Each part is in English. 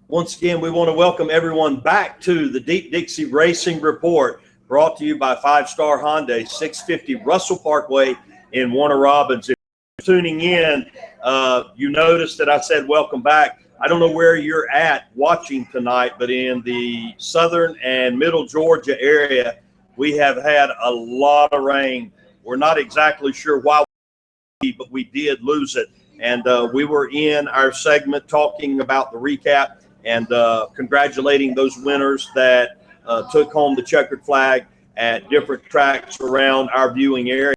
Once again, we want to welcome everyone back to the Deep Dixie Racing Report, brought to you by 5-Star Hyundai, 650 Russell Parkway in Warner Robins. If you're tuning in, you noticed that I said welcome back. I don't know where you're at watching tonight, but in the southern and middle Georgia area, we have had a lot of rain. We're not exactly sure why, but we did lose it. And we were in our segment talking about the recap and congratulating those winners that took home the checkered flag at different tracks around our viewing area.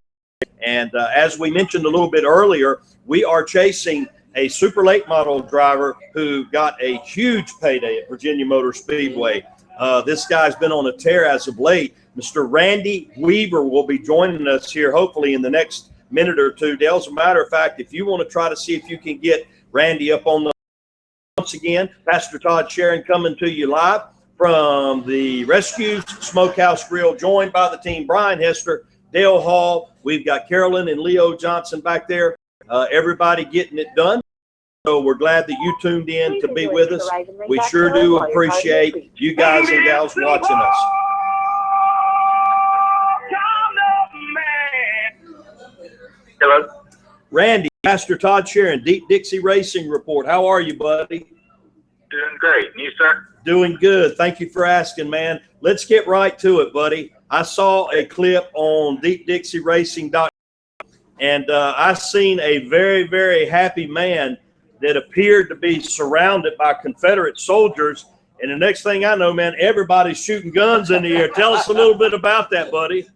And as we mentioned a little bit earlier, we are chasing a super late model driver who got a huge payday at Virginia Motor Speedway. This guy's been on a tear as of late. Mr. Randy Weaver will be joining us here hopefully in the next minute or two. Dale, as a matter of fact, if you want to try to see if you can get Randy up on the once again, Pastor Todd Sharon coming to you live from the Rescues Smokehouse Grill, joined by the team, Brian Hester, Dale Hall. We've got Carolyn and Leo Johnson back there. Everybody getting it done. So we're glad that you tuned in to be with us. We sure do appreciate you guys and gals watching us. Hello. Randy, Pastor Todd Sharon, Deep Dixie Racing Report. How are you, buddy? Doing great. And you, sir? Doing good. Thank you for asking, man. Let's get right to it, buddy. I saw a clip on DeepDixieRacing.com, and I seen a very, very happy man that appeared to be surrounded by Confederate soldiers. And the next thing I know, man, everybody's shooting guns in the air. Tell us a little bit about that, buddy.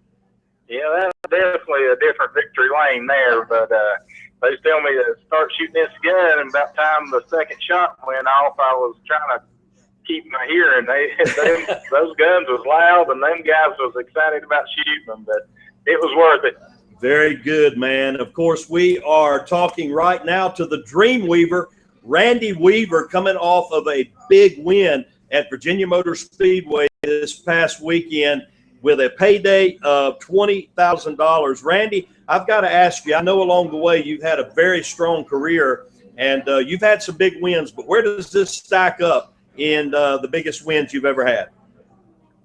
Yeah, that's definitely a different victory lane there, but they was telling me to start shooting this gun, and about time the second shot went off, I was trying to keep my hearing. Those guns was loud, and them guys was excited about shooting them, but it was worth it. Very good, man. Of course, we are talking right now to the Dream Weaver, Randy Weaver, coming off of a big win at Virginia Motor Speedway this past weekend with a payday of $20,000. Randy, I've got to ask you, I know along the way you've had a very strong career and you've had some big wins, but where does this stack up in the biggest wins you've ever had?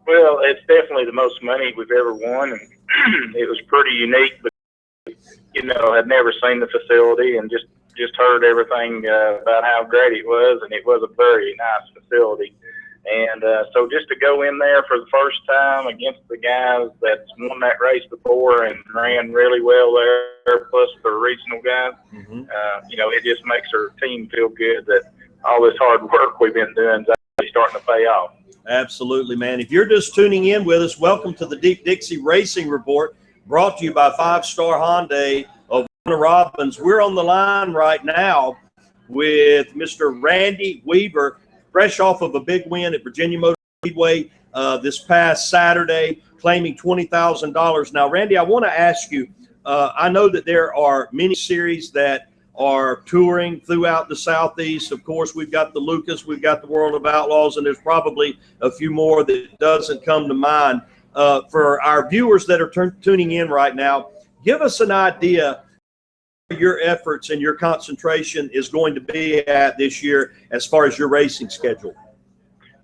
Well, it's definitely the most money we've ever won, and it was pretty unique. But you know, I'd never seen the facility and just heard everything about how great it was, and it was a very nice facility. And so just to go in there for the first time against the guys that's won that race before and ran really well there, plus the regional guys, you know, it just makes our team feel good that all this hard work we've been doing is actually starting to pay off. Absolutely, man. If you're just tuning in with us, welcome to the Deep Dixie Racing Report, brought to you by 5-Star Hyundai of Warner Robins. We're on the line right now with Mr. Randy Weaver, fresh off of a big win at Virginia Motor Speedway this past Saturday, claiming $20,000. Now, Randy, I want to ask you, I know that there are many series that are touring throughout the Southeast. Of course, we've got the Lucas, we've got the World of Outlaws, and there's probably a few more that doesn't come to mind. For our viewers that are tuning in right now, give us an idea your efforts and your concentration is going to be at this year as far as your racing schedule.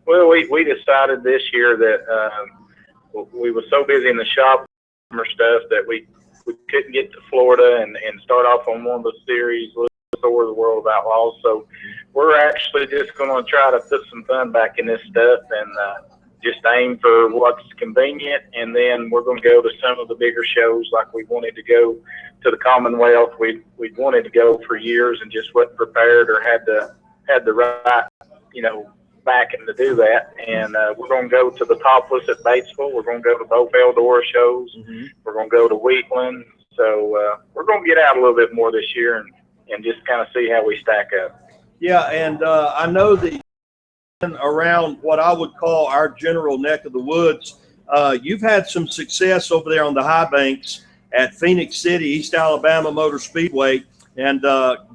Well, we decided this year that we were so busy in the shop or stuff that we couldn't get to Florida and start off on one of the series or the World of Outlaws. So we're actually just going to try to put some fun back in this stuff and just aim for what's convenient, and then we're going to go to some of the bigger shows like we wanted to go to the Commonwealth. We'd wanted to go for years and just wasn't prepared or had the right, you know, backing to do that. And we're going to go to the Topless at Batesville. We're going to go to both Eldora shows. We're going to go to Wheatland. So we're going to get out a little bit more this year and just kind of see how we stack up. Yeah, and I know that around what I would call our general neck of the woods, you've had some success over there on the high banks at Phoenix City, East Alabama Motor Speedway. And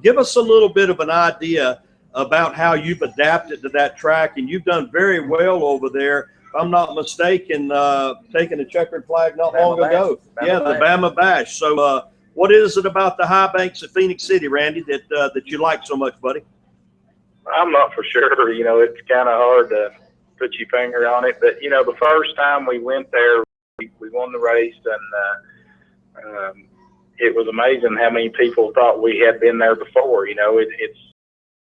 give us a little bit of an idea about how you've adapted to that track. And you've done very well over there. If I'm not mistaken, taking a checkered flag not long ago. Yeah, the Bama Bash. So what is it about the high banks at Phoenix City, Randy, that you like so much, buddy? I'm not for sure. It's kind of hard to put your finger on it. But, the first time we went there, we won the race, and it was amazing how many people thought we had been there before. It's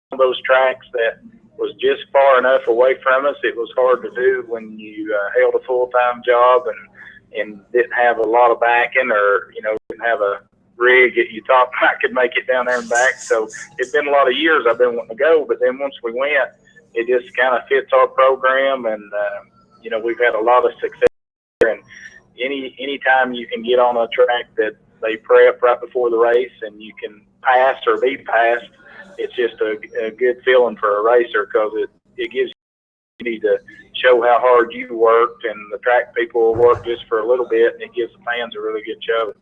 one of those tracks that was just far enough away from us. It was hard to do when you held a full-time job and didn't have a lot of backing, or, didn't have a rig that you thought I could make it down there and back. So it's been a lot of years I've been wanting to go, but then once we went, it just kind of fits our program, and we've had a lot of success there. And anytime you can get on a track that they prep right before the race and you can pass or be passed, it's just a good feeling for a racer, because it gives you to show how hard you worked, and the track people will work just for a little bit, and it gives the fans a really good show.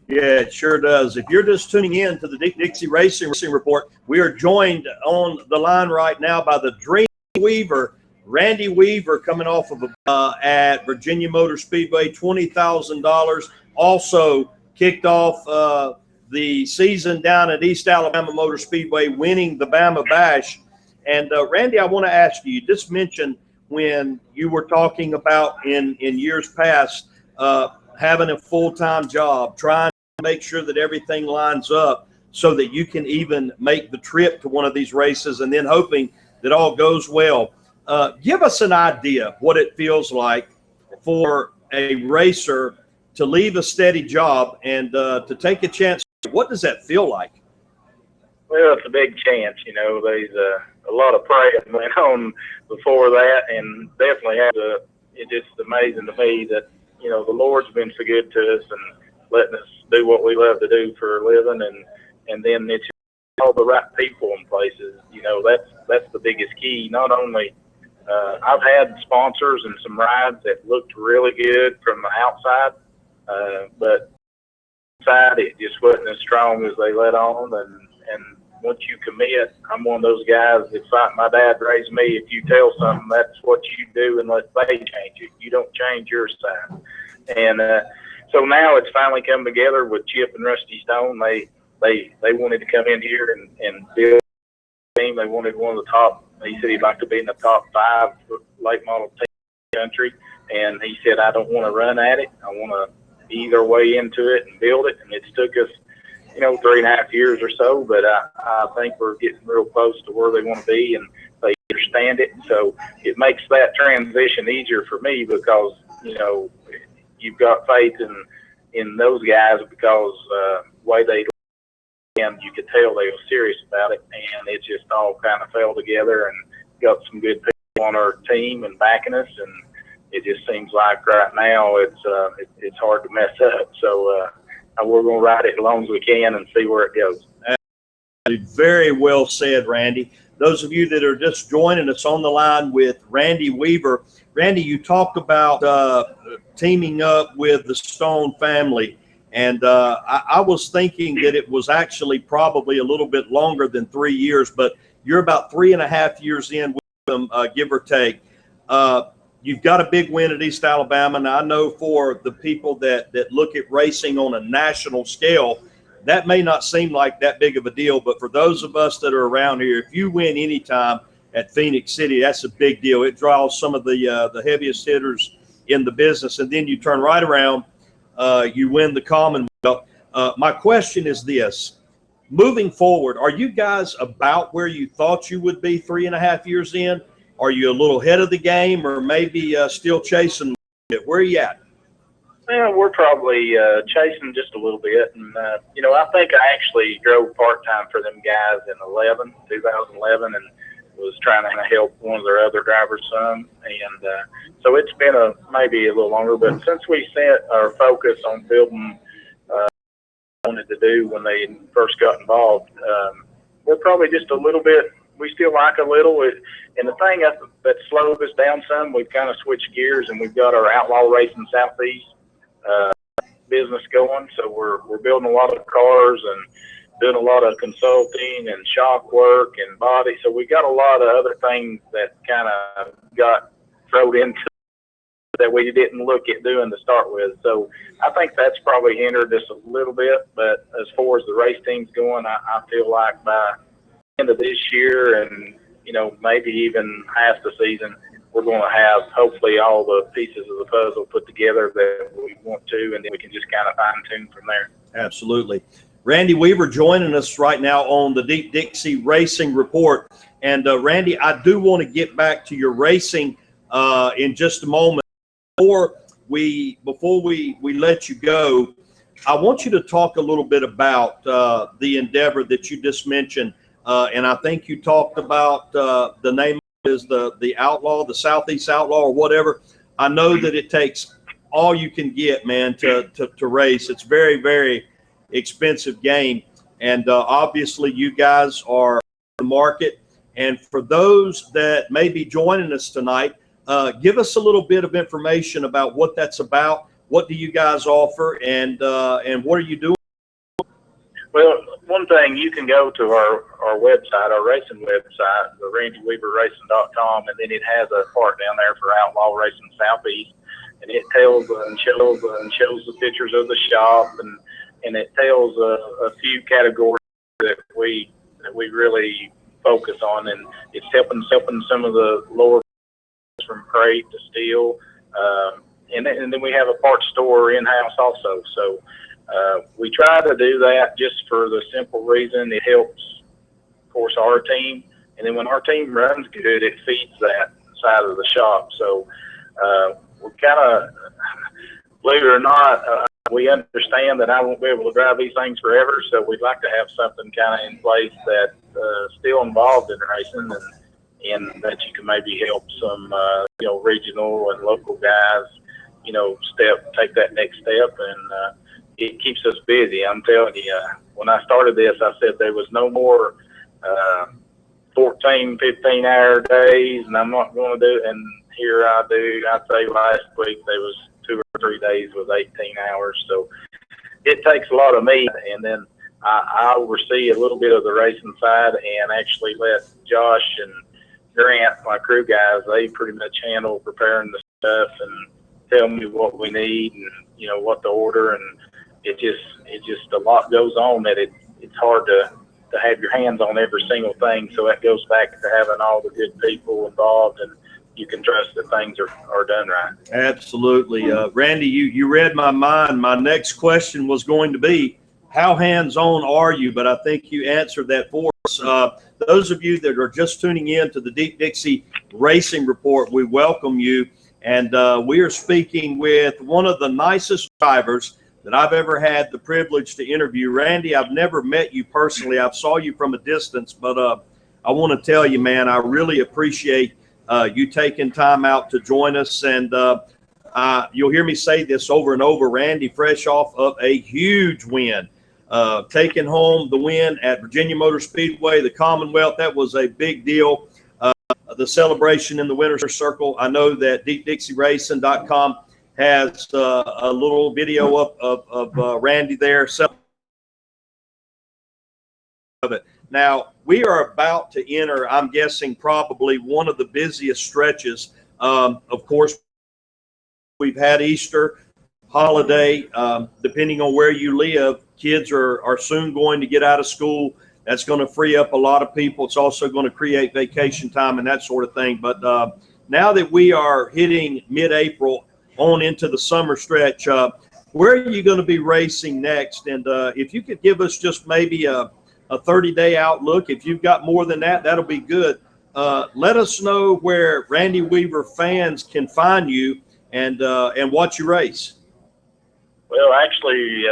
Yeah, it sure does. If you're just tuning in to the Dixie Racing Report, we are joined on the line right now by the Dream Weaver, Randy Weaver, coming off of at Virginia Motor Speedway, $20,000. Also kicked off the season down at East Alabama Motor Speedway, winning the Bama Bash. And Randy, I want to ask you, just mentioned when you were talking about in years past having a full-time job, trying to make sure that everything lines up so that you can even make the trip to one of these races, and then hoping that all goes well. Give us an idea of what it feels like for a racer to leave a steady job and to take a chance. What does that feel like? Well, it's a big chance. There's a lot of praying went on before that, and definitely it's just amazing to me that, the Lord's been so good to us and letting us do what we love to do for a living, and then it's all the right people in places. That's the biggest key. Not only I've had sponsors and some rides that looked really good from the outside, but inside it just wasn't as strong as they let on. And once you commit, I'm one of those guys that's like my dad raised me. If you tell something, that's what you do unless they change it. You don't change your side. And so now it's finally come together with Chip and Rusty Stone. They wanted to come in here and build a team. They wanted one of the top. He said he'd like to be in the top 5 late model team in the country. And he said, I don't want to run at it. I want to ease our way into it and build it. And it's took us, 3.5 years or so, but I think we're getting real close to where they want to be, and they understand it. So it makes that transition easier for me, because, you've got faith in those guys, because the way they, and you could tell they were serious about it, and it just all kind of fell together, and got some good people on our team and backing us, and it just seems like right now it's hard to mess up. So we're going to ride it as long as we can and see where it goes. Very well said, Randy. Those of you that are just joining us on the line with Randy Weaver. Randy, you talked about teaming up with the Stone family, and I was thinking that it was actually probably a little bit longer than 3 years, but you're about 3.5 years in with them, give or take. You've got a big win at East Alabama, and I know for the people that look at racing on a national scale, that may not seem like that big of a deal, but for those of us that are around here, if you win anytime at Phoenix City, that's a big deal. It draws some of the heaviest hitters in the business, and then you turn right around, you win the Commonwealth. My question is this. Moving forward, are you guys about where you thought you would be 3.5 years in? Are you a little ahead of the game, or maybe still chasing it? Where are you at? Well, we're probably chasing just a little bit. And, I think I actually drove part-time for them guys in 2011, and was trying to help one of their other drivers some. And so it's been maybe a little longer. But since we set our focus on building what we wanted to do when they first got involved, we're probably just a little bit. We still like a little. And the thing that slowed us down some, we've kind of switched gears, and we've got our Outlaw Racing Southeast business going. So we're building a lot of cars and doing a lot of consulting and shop work and body. So we got a lot of other things that kind of got thrown into that we didn't look at doing to start with. So I think that's probably hindered us a little bit. But as far as the race team's going, I feel like by the end of this year and maybe even half the season, we're going to have hopefully all the pieces of the puzzle put together that we want to, and then we can just kind of fine tune from there. Absolutely. Randy Weaver joining us right now on the Deep Dixie Racing Report. And Randy, I do want to get back to your racing in just a moment. Before we let you go, I want you to talk a little bit about the endeavor that you just mentioned. And I think you talked about the name is the Outlaw, the Southeast Outlaw or whatever. I know that it takes all you can get, man, to race. It's very, very expensive game. And obviously you guys are the market. And for those that may be joining us tonight, give us a little bit of information about what that's about. What do you guys offer, and what are you doing? Well, one thing, you can go to our website, our racing website, the RandyWeaverRacing.com, and then it has a part down there for Outlaw Racing Southeast, and it tells and shows the pictures of the shop, and it tells a few categories that we really focus on, and it's helping some of the lower from crate to steel, and then we have a parts store in-house also. So we try to do that just for the simple reason it helps, of course, our team, and then when our team runs good, it feeds that side of the shop. So we're kind of, believe it or not, we understand that I won't be able to drive these things forever, so we'd like to have something kind of in place that still involved in racing, and that you can maybe help some regional and local guys take that next step, and it keeps us busy. I'm telling you, when I started this, I said there was no more 14, 15-hour days, and I'm not going to do it. And here I do. I'd say last week there was 2 or 3 days with 18 hours. So it takes a lot of me, and then I oversee a little bit of the racing side and actually let Josh and Grant, my crew guys, they pretty much handle preparing the stuff and tell me what we need and what to order, and it just a lot goes on that it's hard to have your hands on every single thing. So that goes back to having all the good people involved, and you can trust that things are done right. Absolutely. Randy, you read my mind. My next question was going to be, how hands-on are you? But I think you answered that for us. Those of you that are just tuning in to the Deep Dixie Racing Report, we welcome you. And we are speaking with one of the nicest drivers that I've ever had the privilege to interview. Randy, I've never met you personally. I've saw you from a distance, but I want to tell you, man, I really appreciate you taking time out to join us. And you'll hear me say this over and over, Randy, fresh off of a huge win, taking home the win at Virginia Motor Speedway, the Commonwealth. That was a big deal. The celebration in the winner's circle. I know that DeepDixieRacing.com has a little video up of Randy there. Of it. Now, we are about to enter, I'm guessing, probably one of the busiest stretches. Of course, we've had Easter holiday. Depending on where you live, kids are soon going to get out of school. That's going to free up a lot of people. It's also going to create vacation time and that sort of thing. But now that we are hitting mid-April on into the summer stretch, where are you going to be racing next? And if you could give us just maybe a 30-day outlook, if you've got more than that, that'll be good. Let us know where Randy Weaver fans can find you and watch you race. Well, actually,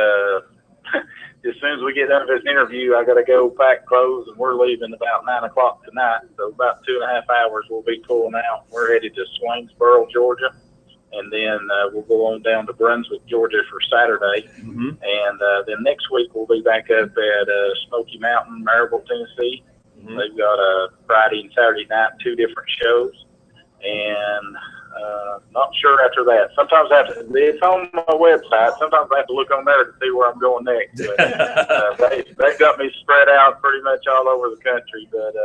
as soon as we get done with this interview, I got to go pack clothes, and we're leaving about 9 o'clock tonight. So about 2.5 hours we'll be pulling out. We're headed to Swainsboro, Georgia, and then we'll go on down to Brunswick, Georgia for Saturday. Mm-hmm. And then next week we'll be back up at Smoky Mountain, Maryville, Tennessee. Mm-hmm. They've got a Friday and Saturday night, 2 different shows. And not sure after that. Sometimes it's on my website. Sometimes I have to look on there to see where I'm going next. But, they've got me spread out pretty much all over the country. But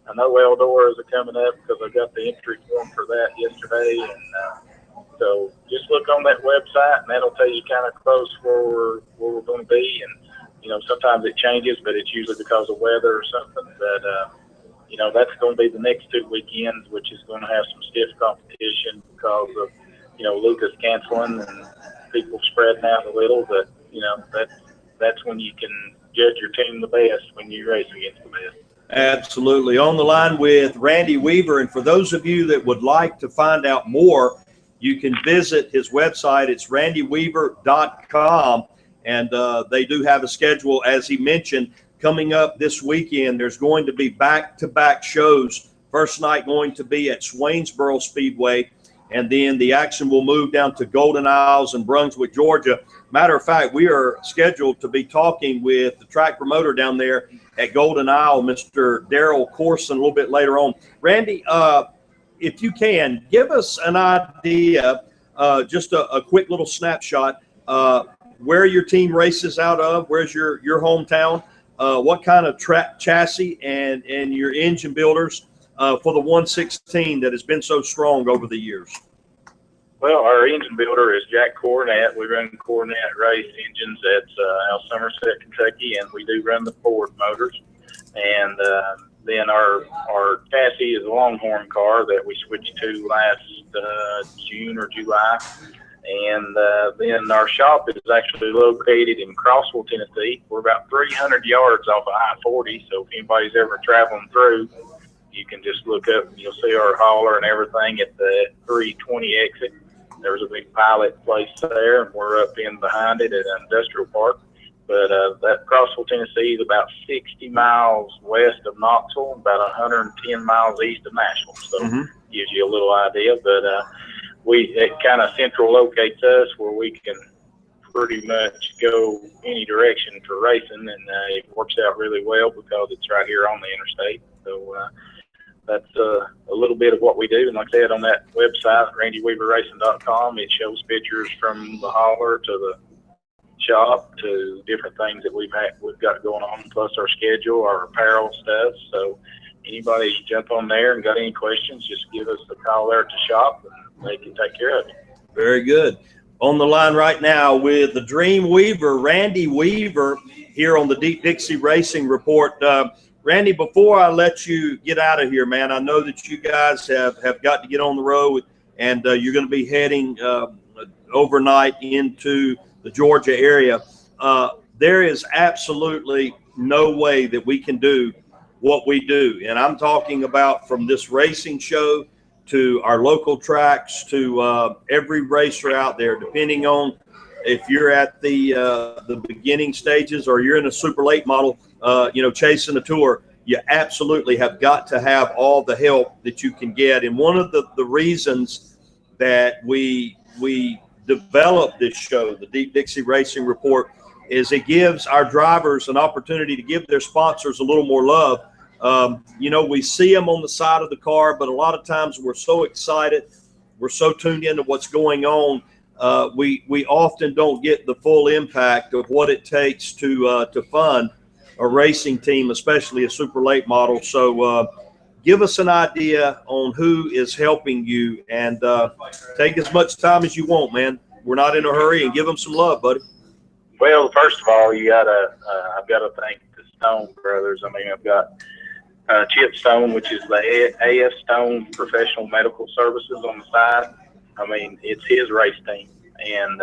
I know Eldora's are coming up because I got the entry form for that yesterday. And so just look on that website, and that'll tell you kind of close where we're going to be. And sometimes it changes, but it's usually because of weather or something. But that's going to be the next 2 weekends, which is going to have some stiff competition because of, Lucas canceling and people spreading out a little. But, that's when you can judge your team the best, when you race against the best. Absolutely. On the line with Randy Weaver. And for those of you that would like to find out more, you can visit his website. It's randyweaver.com. And they do have a schedule, as he mentioned, coming up this weekend. There's going to be back-to-back shows. First night going to be at Swainsboro Speedway, and then the action will move down to Golden Isles and Brunswick, Georgia. Matter of fact, we are scheduled to be talking with the track promoter down there at Golden Isle, Mr. Daryl Corson, a little bit later on. Randy, if you can, give us an idea, just a quick little snapshot, where your team races out of, where's your hometown, what kind of chassis and your engine builders for the 116 that has been so strong over the years. Well, our engine builder is Jack Cornett. We run Cornett race engines at out of Somerset, Kentucky, and we do run the Ford motors. And then our chassis is a Longhorn car that we switched to last June or July. And then our shop is actually located in Crossville, Tennessee. We're about 300 yards off of I-40, so if anybody's ever traveling through, you can just look up and you'll see our hauler and everything at the 320 exit. There's a big pilot place there, and we're up in behind it at an industrial park. But that Crossville, Tennessee is about 60 miles west of Knoxville, about 110 miles east of Nashville. So gives you a little idea. But it kind of central locates us where we can pretty much go any direction for racing, and it works out really well because it's right here on the interstate. So that's a little bit of what we do. And like I said, on that website, randyweaverracing.com, it shows pictures from the hauler to the shop to different things that we've got going on, plus our schedule, our apparel stuff. So anybody jump on there and got any questions, just give us a call there at the shop, and they can take care of it. Very good. On the line right now with the Dream Weaver, Randy Weaver, here on the Deep Dixie Racing Report. Randy, before I let you get out of here, man, I know that you guys have got to get on the road, and you're going to be heading overnight into the Georgia area. There is absolutely no way that we can do what we do. And I'm talking about from this racing show to our local tracks to every racer out there, depending on if you're at the beginning stages or you're in a super late model, chasing a tour. You absolutely have got to have all the help that you can get. And one of the reasons that we developed this show, the Deep Dixie Racing Report, is it gives our drivers an opportunity to give their sponsors a little more love. We see them on the side of the car, but a lot of times we're so excited, we're so tuned into what's going on, we often don't get the full impact of what it takes to fund a racing team, especially a super late model. So give us an idea on who is helping you, and take as much time as you want, man. We're not in a hurry, and give them some love, buddy. Well, first of all, I've got to thank the Stone brothers. I mean, I've got Chip Stone, which is the AF Stone Professional Medical Services on the side. I mean, it's his race team, and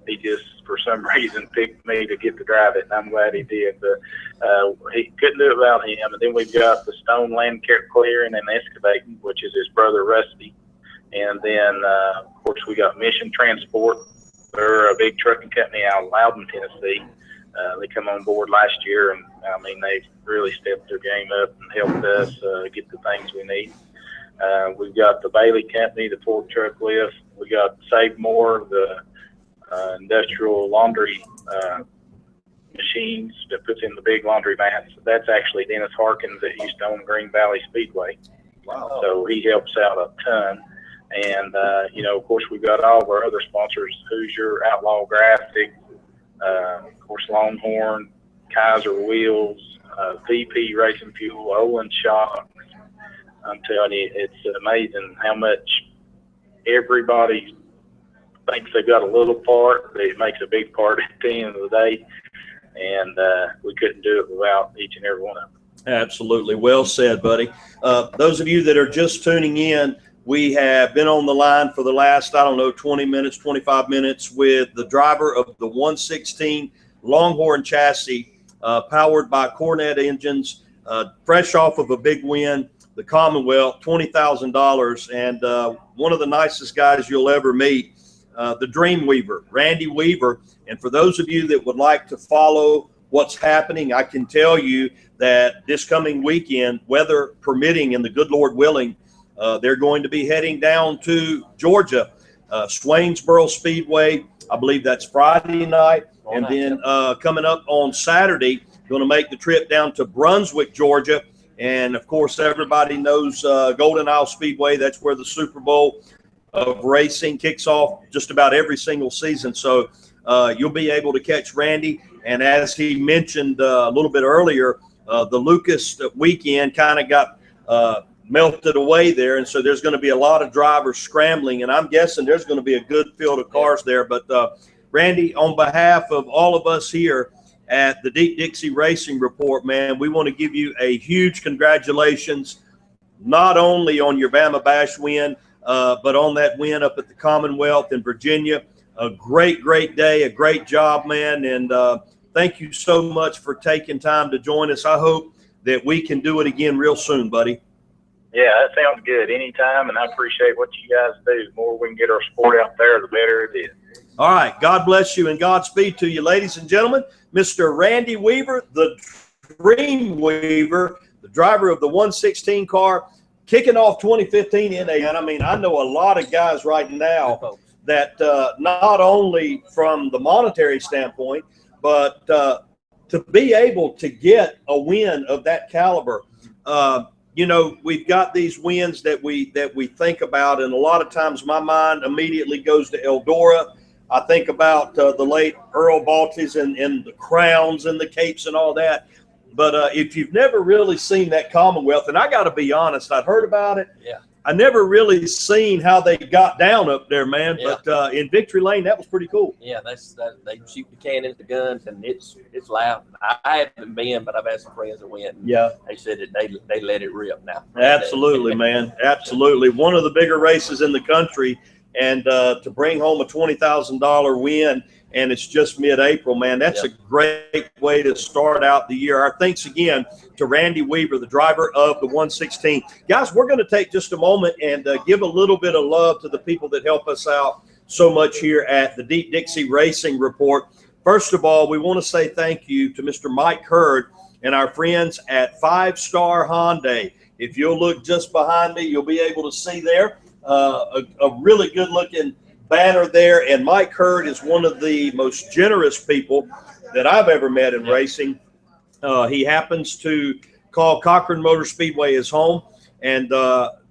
he just, for some reason, picked me to get to drive it, and I'm glad he did. But he couldn't do it without him. And then we've got the Stone Land Clearing and Excavating, which is his brother Rusty. And then, of course, we got Mission Transport. They're a big trucking company out of Loudon, Tennessee. They come on board last year, and I mean, they've really stepped their game up and helped us get the things we need. We've got the Bailey Company, the fork truck lift. We got Save More, the industrial laundry machines that puts in the big laundry mats. That's actually Dennis Harkins that used to own Green Valley Speedway. Wow. So he helps out a ton. And, of course, we've got all of our other sponsors, Hoosier, Outlaw Graphic, of course, Longhorn, Kaiser Wheels, VP Racing Fuel, Olin Shocks. I'm telling you, it's amazing how much everybody thinks they've got a little part, but it makes a big part at the end of the day. And we couldn't do it without each and every one of them. Absolutely. Well said, buddy. Those of you that are just tuning in, we have been on the line for the last, 20 minutes, 25 minutes with the driver of the 116 Longhorn chassis, powered by Cornet engines, fresh off of a big win, the Commonwealth, $20,000, and one of the nicest guys you'll ever meet, the Dream Weaver, Randy Weaver. And for those of you that would like to follow what's happening, I can tell you that this coming weekend, weather permitting and the good Lord willing, they're going to be heading down to Georgia, Swainsboro Speedway. I believe that's Friday night. And then coming up on Saturday, going to make the trip down to Brunswick, Georgia. And, of course, everybody knows Golden Isle Speedway. That's where the Super Bowl of racing kicks off just about every single season. So you'll be able to catch Randy. And as he mentioned a little bit earlier, the Lucas weekend kind of got melted away there. And so there's going to be a lot of drivers scrambling. And I'm guessing there's going to be a good field of cars there. But, Randy, on behalf of all of us here at the Deep Dixie Racing Report, man, we want to give you a huge congratulations, not only on your Bama Bash win, but on that win up at the Commonwealth in Virginia. A great, great day, a great job, man. And thank you so much for taking time to join us. I hope that we can do it again real soon, buddy. Yeah, that sounds good. Anytime, and I appreciate what you guys do. The more we can get our sport out there, the better it is. All right. God bless you and Godspeed to you, ladies and gentlemen. Mr. Randy Weaver, the Dream Weaver, the driver of the 116 car, kicking off 2015 NA. And I mean, I know a lot of guys right now that not only from the monetary standpoint, but to be able to get a win of that caliber. You know, we've got these wins that we think about, and a lot of times my mind immediately goes to Eldora. I think about the late Earl Baltes and the crowns and the capes and all that. But if you've never really seen that Commonwealth, and I got to be honest, I'd heard about it. Yeah. I never really seen how they got down up there, man. Yeah. But in Victory Lane, that was pretty cool. Yeah, they shoot the cannon at the guns, and it's loud. I haven't been, but I've had some friends that went. And yeah, they said that they let it rip now. Absolutely, man. Absolutely. One of the bigger races in the country, and to bring home a $20,000 win. And it's just mid-April, man. That's a great way to start out the year. Our thanks again to Randy Weaver, the driver of the 116. Guys, we're going to take just a moment and give a little bit of love to the people that help us out so much here at the Deep Dixie Racing Report. First of all, we want to say thank you to Mr. Mike Hurd and our friends at 5-Star Hyundai. If you'll look just behind me, you'll be able to see there a really good-looking banner there, and Mike Hurd is one of the most generous people that I've ever met in racing. He happens to call Cochran Motor Speedway his home, and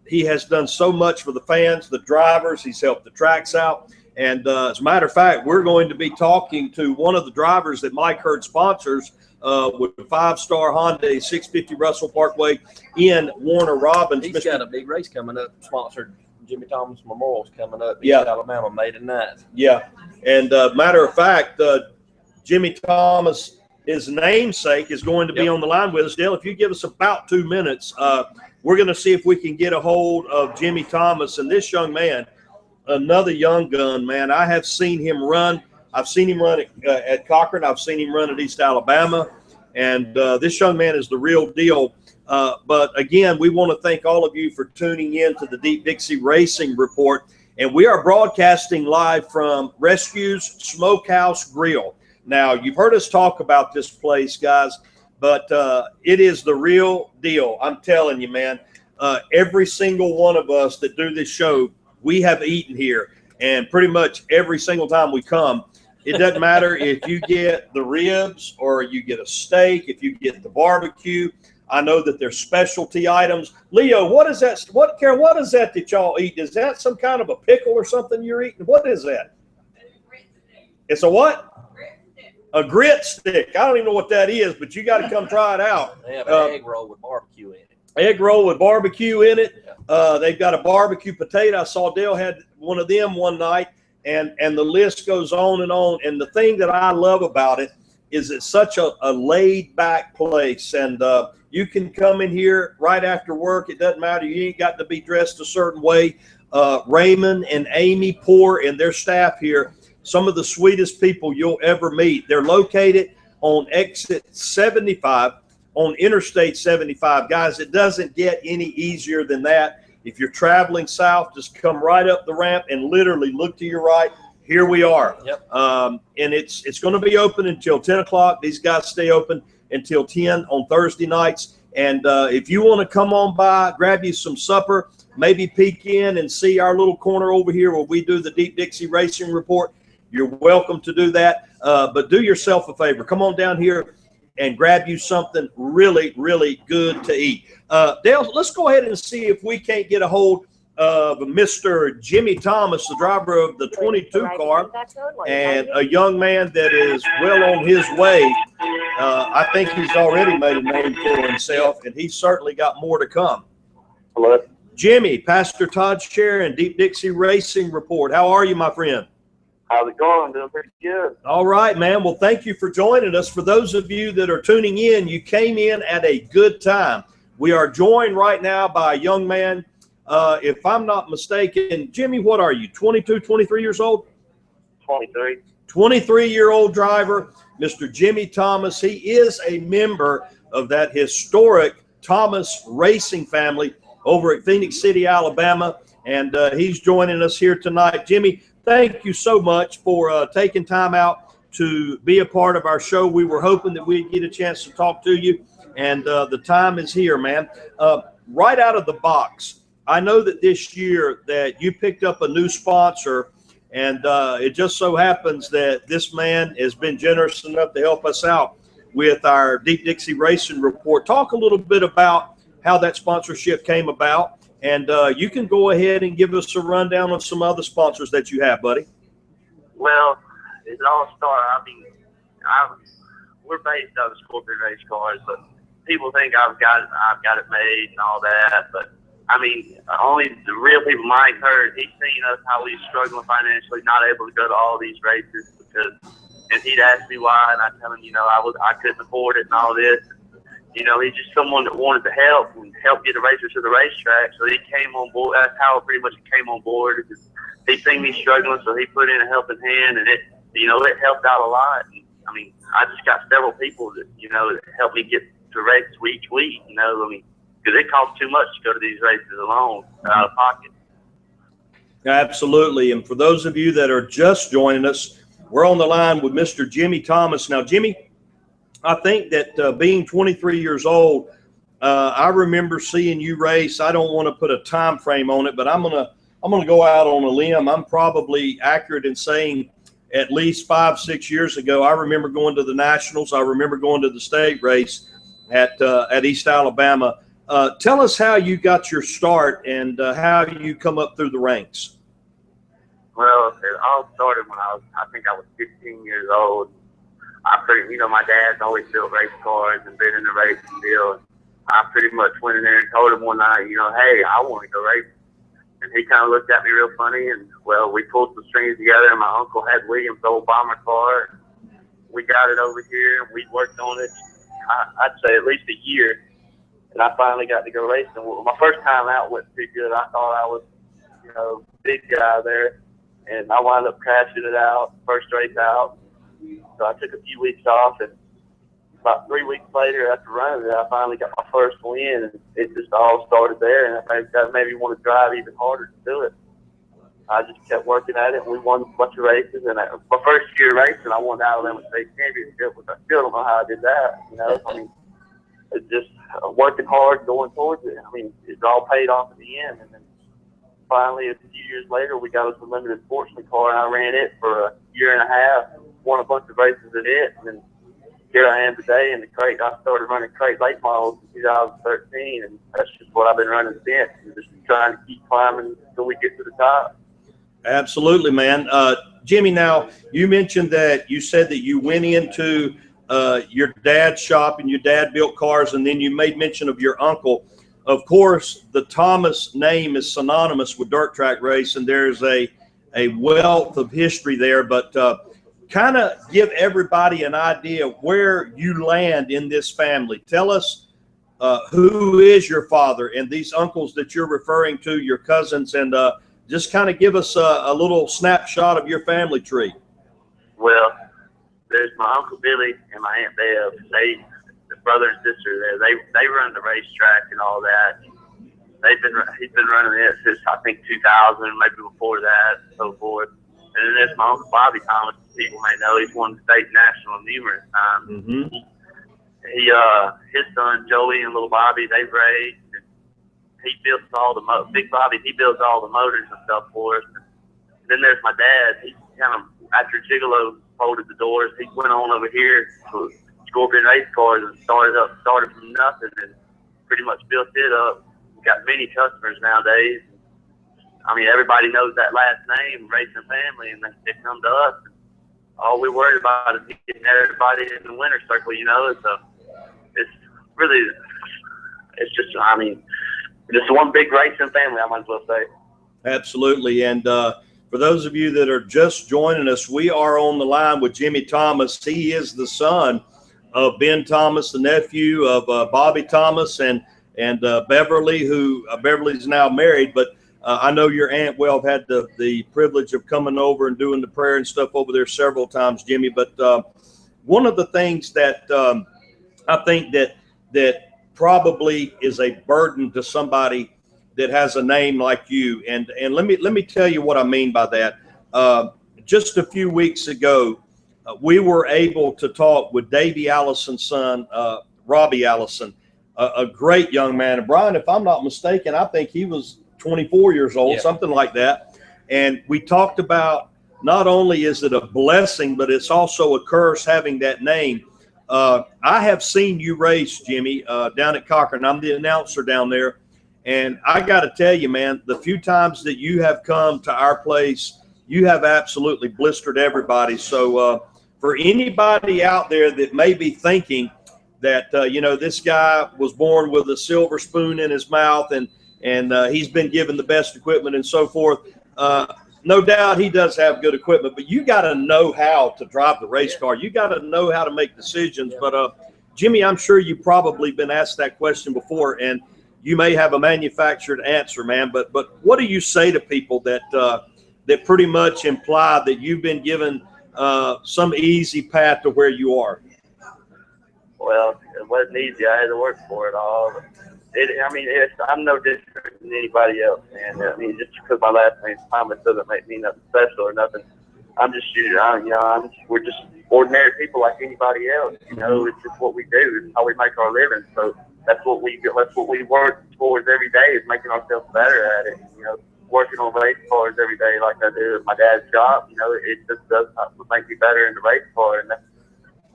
he has done so much for the fans, the drivers. He's helped the tracks out, and as a matter of fact, we're going to be talking to one of the drivers that Mike Hurd sponsors with the 5-Star Hyundai 650 Russell Parkway in Warner Robins. He's got a big race coming up, sponsored. Jimmy Thomas Memorial's coming up in Alabama, May the 9th. Yeah, and matter of fact, Jimmy Thomas, his namesake, is going to be on the line with us. Dale, if you give us about 2 minutes, we're going to see if we can get a hold of Jimmy Thomas. And this young man, another young gun, man, I have seen him run. I've seen him run at Cochran. I've seen him run at East Alabama. And this young man is the real deal. But again, we want to thank all of you for tuning in to the Deep Dixie Racing Report. And we are broadcasting live from Rescue's Smokehouse Grill. Now, you've heard us talk about this place, guys, but it is the real deal. I'm telling you, man, every single one of us that do this show, we have eaten here. And pretty much every single time we come, it doesn't matter if you get the ribs or you get a steak, if you get the barbecue. I know that there's specialty items. Leo, what is that? Karen, what is that y'all eat? Is that some kind of a pickle or something you're eating? What is that? It's a what? A grit stick. I don't even know what that is, but you got to come try it out. They have an egg roll with barbecue in it. Egg roll with barbecue in it. They've got a barbecue potato. I saw Dale had one of them one night, and the list goes on and on. And the thing that I love about it is it's such a laid-back place. And You can come in here right after work. It doesn't matter. You ain't got to be dressed a certain way. Raymond and Amy Poor and their staff here, some of the sweetest people you'll ever meet. They're located on exit 75 on Interstate 75. Guys, it doesn't get any easier than that. If you're traveling south, just come right up the ramp and literally look to your right. Here we are. Yep. And it's going to be open until 10 o'clock. These guys stay open until 10 on Thursday nights. And if you want to come on by, grab you some supper, maybe peek in and see our little corner over here where we do the Deep Dixie Racing Report, you're welcome to do that. But do yourself a favor. Come on down here and grab you something really, really good to eat. Dale, let's go ahead and see if we can't get a hold of Mr. Jimmy Thomas, the driver of the 22 car, and a young man that is well on his way. I think he's already made a name for himself, and he's certainly got more to come. Hello. Jimmy, Pastor Todd Sharon, Deep Dixie Racing Report. How are you, my friend? How's it going? Doing pretty good. All right, man. Well, thank you for joining us. For those of you that are tuning in, you came in at a good time. We are joined right now by a young man. If I'm not mistaken, Jimmy, what are you, 22, 23 years old? 23. 23-year-old driver, Mr. Jimmy Thomas. He is a member of that historic Thomas racing family over at Phoenix City, Alabama, and he's joining us here tonight. Jimmy, thank you so much for taking time out to be a part of our show. We were hoping that we'd get a chance to talk to you, and the time is here, man. Right out of the box, I know that this year that you picked up a new sponsor, and it just so happens that this man has been generous enough to help us out with our Deep Dixie Racing Report. Talk a little bit about how that sponsorship came about, and you can go ahead and give us a rundown of some other sponsors that you have, buddy. Well, it all started, we're based out of Scorpion Race Cars, but people think I've got it made and all that, but I mean, only the real people Mike heard, he's seen us, how we struggling financially, not able to go to all these races and he'd ask me why, and I tell him, I couldn't afford it and all this. He's just someone that wanted to help get the racers to the racetrack. So he came on board. That's how pretty much he came on board. He seen me struggling, so he put in a helping hand, and it helped out a lot. And, I mean, I just got several people that, that helped me get to races each week, because it costs too much to go to these races alone, out of pocket. Absolutely. And for those of you that are just joining us, we're on the line with Mr. Jimmy Thomas. Now, Jimmy, I think that being 23 years old, I remember seeing you race. I don't want to put a time frame on it, but I'm gonna go out on a limb. I'm probably accurate in saying at least 5-6 years ago, I remember going to the Nationals. I remember going to the state race at East Alabama. Tell us how you got your start and how you come up through the ranks. Well, it all started when I think I was 15 years old. My dad's always built race cars and been in the racing field. I pretty much went in there and told him one night, hey, I want to go racing. And he kind of looked at me real funny, and, well, we pulled some strings together, and my uncle had Williams' old bomber car. We got it over here, and we worked on it, I'd say at least a year. And I finally got to go racing. Well, my first time out went pretty good. I thought I was, big guy there, and I wound up crashing it out, first race out. So I took a few weeks off, and about 3 weeks later after running it, I finally got my first win, and it just all started there, and that made me want to drive even harder to do it. I just kept working at it, and we won a bunch of races, and my first year racing, I won the Alabama State Championship, which I still don't know how I did that, it's just working hard, going towards it. It's all paid off in the end, and then finally a few years later, we got us a limited sportsman car, and I ran it for a year and a half, won a bunch of races in it, and then here I am today in the crate. I started running crate late models in 2013, and that's just what I've been running since, and just trying to keep climbing until we get to the top. Absolutely, man. Jimmy, now you mentioned that you said that you went into your dad's shop and your dad built cars, and then you made mention of your uncle. Of course, the Thomas name is synonymous with dirt track race, and there's a wealth of history there, but kind of give everybody an idea where you land in this family. Tell us who is your father and these uncles that you're referring to, your cousins, and just kind of give us a little snapshot of your family tree. Well, there's my Uncle Billy and my Aunt Bev. The brother and sister there, they run the racetrack and all that. He's been running it since I think 2000, maybe before that, and so forth. And then there's my Uncle Bobby Thomas. People may know he's won the state national numerous times. Mm-hmm. His son Joey and little Bobby, they've raced. And he builds all the Big Bobby. He builds all the motors and stuff for us. And then there's my dad. He kind of, after Gigolo folded the doors, he went on over here to Scorpion Race Cars and started from nothing and pretty much built it up. We got many customers nowadays. I mean, everybody knows that last name, Racing Family, and they come to us. All we worried about is getting everybody in the winner's circle, you know. So it's really, it's just, I mean, just one big racing family, I might as well say. Absolutely. And for those of you that are just joining us, we are on the line with Jimmy Thomas. He is the son of Ben Thomas, the nephew of Bobby Thomas and Beverly, who Beverly's now married. But I know your aunt well had the privilege of coming over and doing the prayer and stuff over there several times, Jimmy. But one of the things that I think that probably is a burden to somebody that has a name like you, and let me tell you what I mean by that. Just a few weeks ago, we were able to talk with Davey Allison's son, Robbie Allison, a great young man. And Brian, if I'm not mistaken, I think he was 24 years old, yeah, something like that. And we talked about not only is it a blessing, but it's also a curse having that name. I have seen you race, Jimmy, down at Cochran. I'm the announcer down there. And I got to tell you, man, the few times that you have come to our place, you have absolutely blistered everybody. So for anybody out there that may be thinking that, you know, this guy was born with a silver spoon in his mouth and he's been given the best equipment and so forth, no doubt he does have good equipment, but you got to know how to drive the race car. You got to know how to make decisions. But Jimmy, I'm sure you've probably been asked that question before, and you may have a manufactured answer, man. But what do you say to people that that pretty much imply that you've been given some easy path to where you are? Well, it wasn't easy. I had to work for it all. I'm no different than anybody else, man. I mean, just because my last name's Thomas doesn't make me nothing special or nothing. I'm just we're just ordinary people like anybody else. You know, it's just what we do. It's how we make our living. So that's what we work towards every day, is making ourselves better at it. You know, working on race cars every day like I do at my dad's job. You know, it just does make me better in the race car, and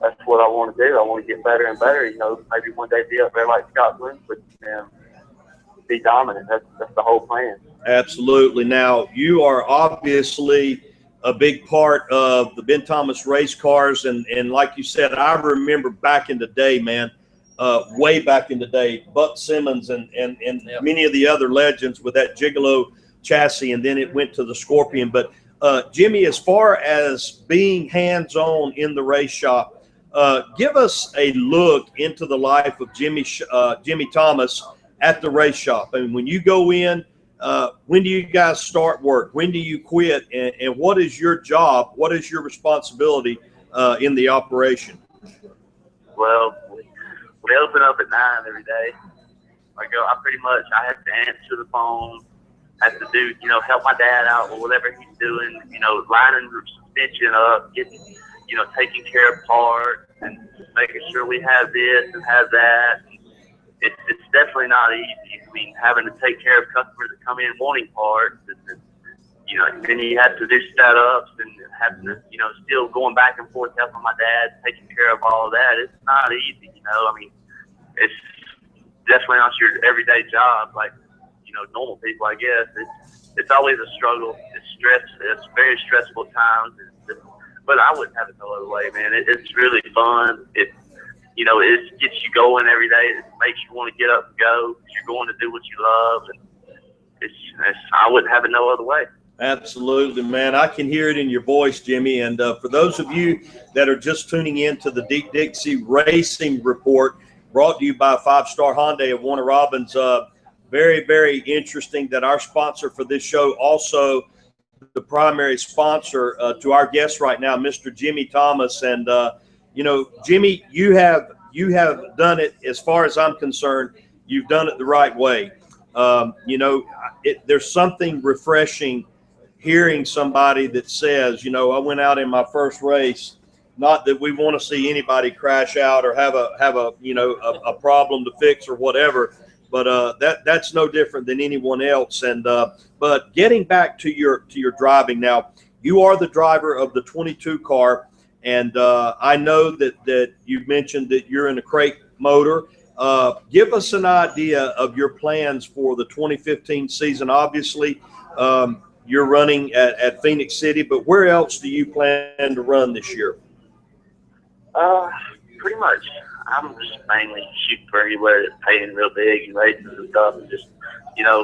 that's what I want to do. I want to get better and better. You know, maybe one day be up there like Scott Bloomwood and be dominant. That's the whole plan. Absolutely. Now, you are obviously a big part of the Ben Thomas race cars, and like you said, I remember back in the day, man, way back in the day, Buck Simmons and yep, many of the other legends with that Gigolo chassis, and then it went to the Scorpion. But Jimmy, as far as being hands-on in the race shop, give us a look into the life of Jimmy Thomas at the race shop. I mean, when you go in, when do you guys start work? When do you quit? And what is your job? What is your responsibility in the operation? Well, we open up at 9 every day. I have to answer the phone, have to do, you know, help my dad out with whatever he's doing, you know, lining the suspension up, getting, you know, taking care of parts and making sure we have this and have that. It's definitely not easy. I mean, having to take care of customers that come in wanting parts, and you know, then you have to do setups and have to, you know, still going back and forth helping my dad, taking care of all of that. It's not easy, you know. I mean, it's definitely not your everyday job like, you know, normal people, I guess. It's always a struggle. It's very stressful times. But I wouldn't have it no other way, man. It's really fun. You know, it gets you going every day. It makes you want to get up and go. You're going to do what you love, and I wouldn't have it no other way. Absolutely, man. I can hear it in your voice, Jimmy. And for those of you that are just tuning in to the Deep Dixie Racing Report, brought to you by Five Star Hyundai of Warner Robins. Very, very interesting that our sponsor for this show, also the primary sponsor to our guest right now, Mr. Jimmy Thomas. And, Jimmy, you have done it, as far as I'm concerned, you've done it the right way. There's something refreshing hearing somebody that says, I went out in my first race. Not that we want to see anybody crash out or have a problem to fix or whatever, but that's no different than anyone else. And but getting back to your driving now, you are the driver of the 22 car, and I know that you mentioned that you're in a crate motor. Give us an idea of your plans for the 2015 season. Obviously, you're running at Phoenix City, but where else do you plan to run this year? Pretty much. I'm just mainly shooting for anywhere that's paying real big and races and stuff, and just,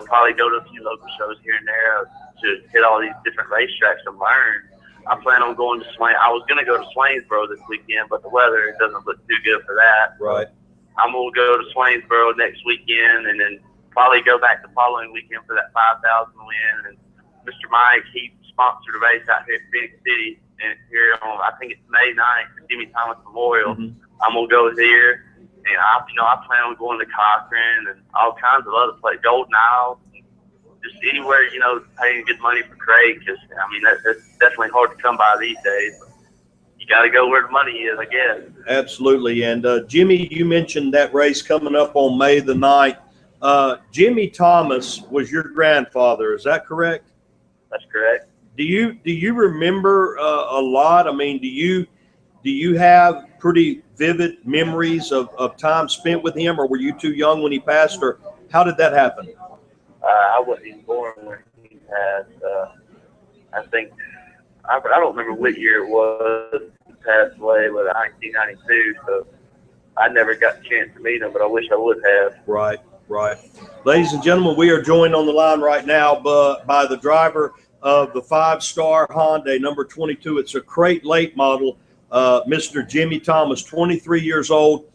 probably go to a few local shows here and there to hit all these different racetracks and learn. I plan on going to I was going to go to Swainsboro this weekend, but the weather doesn't look too good for that. Right. I'm going to go to Swainsboro next weekend, and then probably go back the following weekend for that 5,000 win. And Mr. Mike, he sponsored a race out here in Phoenix City, and here on, I think it's May 9th, the Jimmy Thomas Memorial. Mm-hmm. I'm going to go there, and I plan on going to Cochran and all kinds of other places, Golden Isle, just anywhere, paying good money for crate, because, that's definitely hard to come by these days. You got to go where the money is, I guess. Absolutely. And Jimmy, you mentioned that race coming up on May the 9th. Jimmy Thomas was your grandfather. Is that correct? That's correct. Do you remember a lot? I mean, do you have pretty vivid memories of time spent with him, or were you too young when he passed, or how did that happen? I wasn't even born when he passed. I think I don't remember what year it was he passed away, but 1992. So I never got a chance to meet him, but I wish I would have. Right. Ladies and gentlemen, we are joined on the line right now by the driver of the 5-star Hyundai number 22. It's a crate late model, Mr. Jimmy Thomas, 23 years old.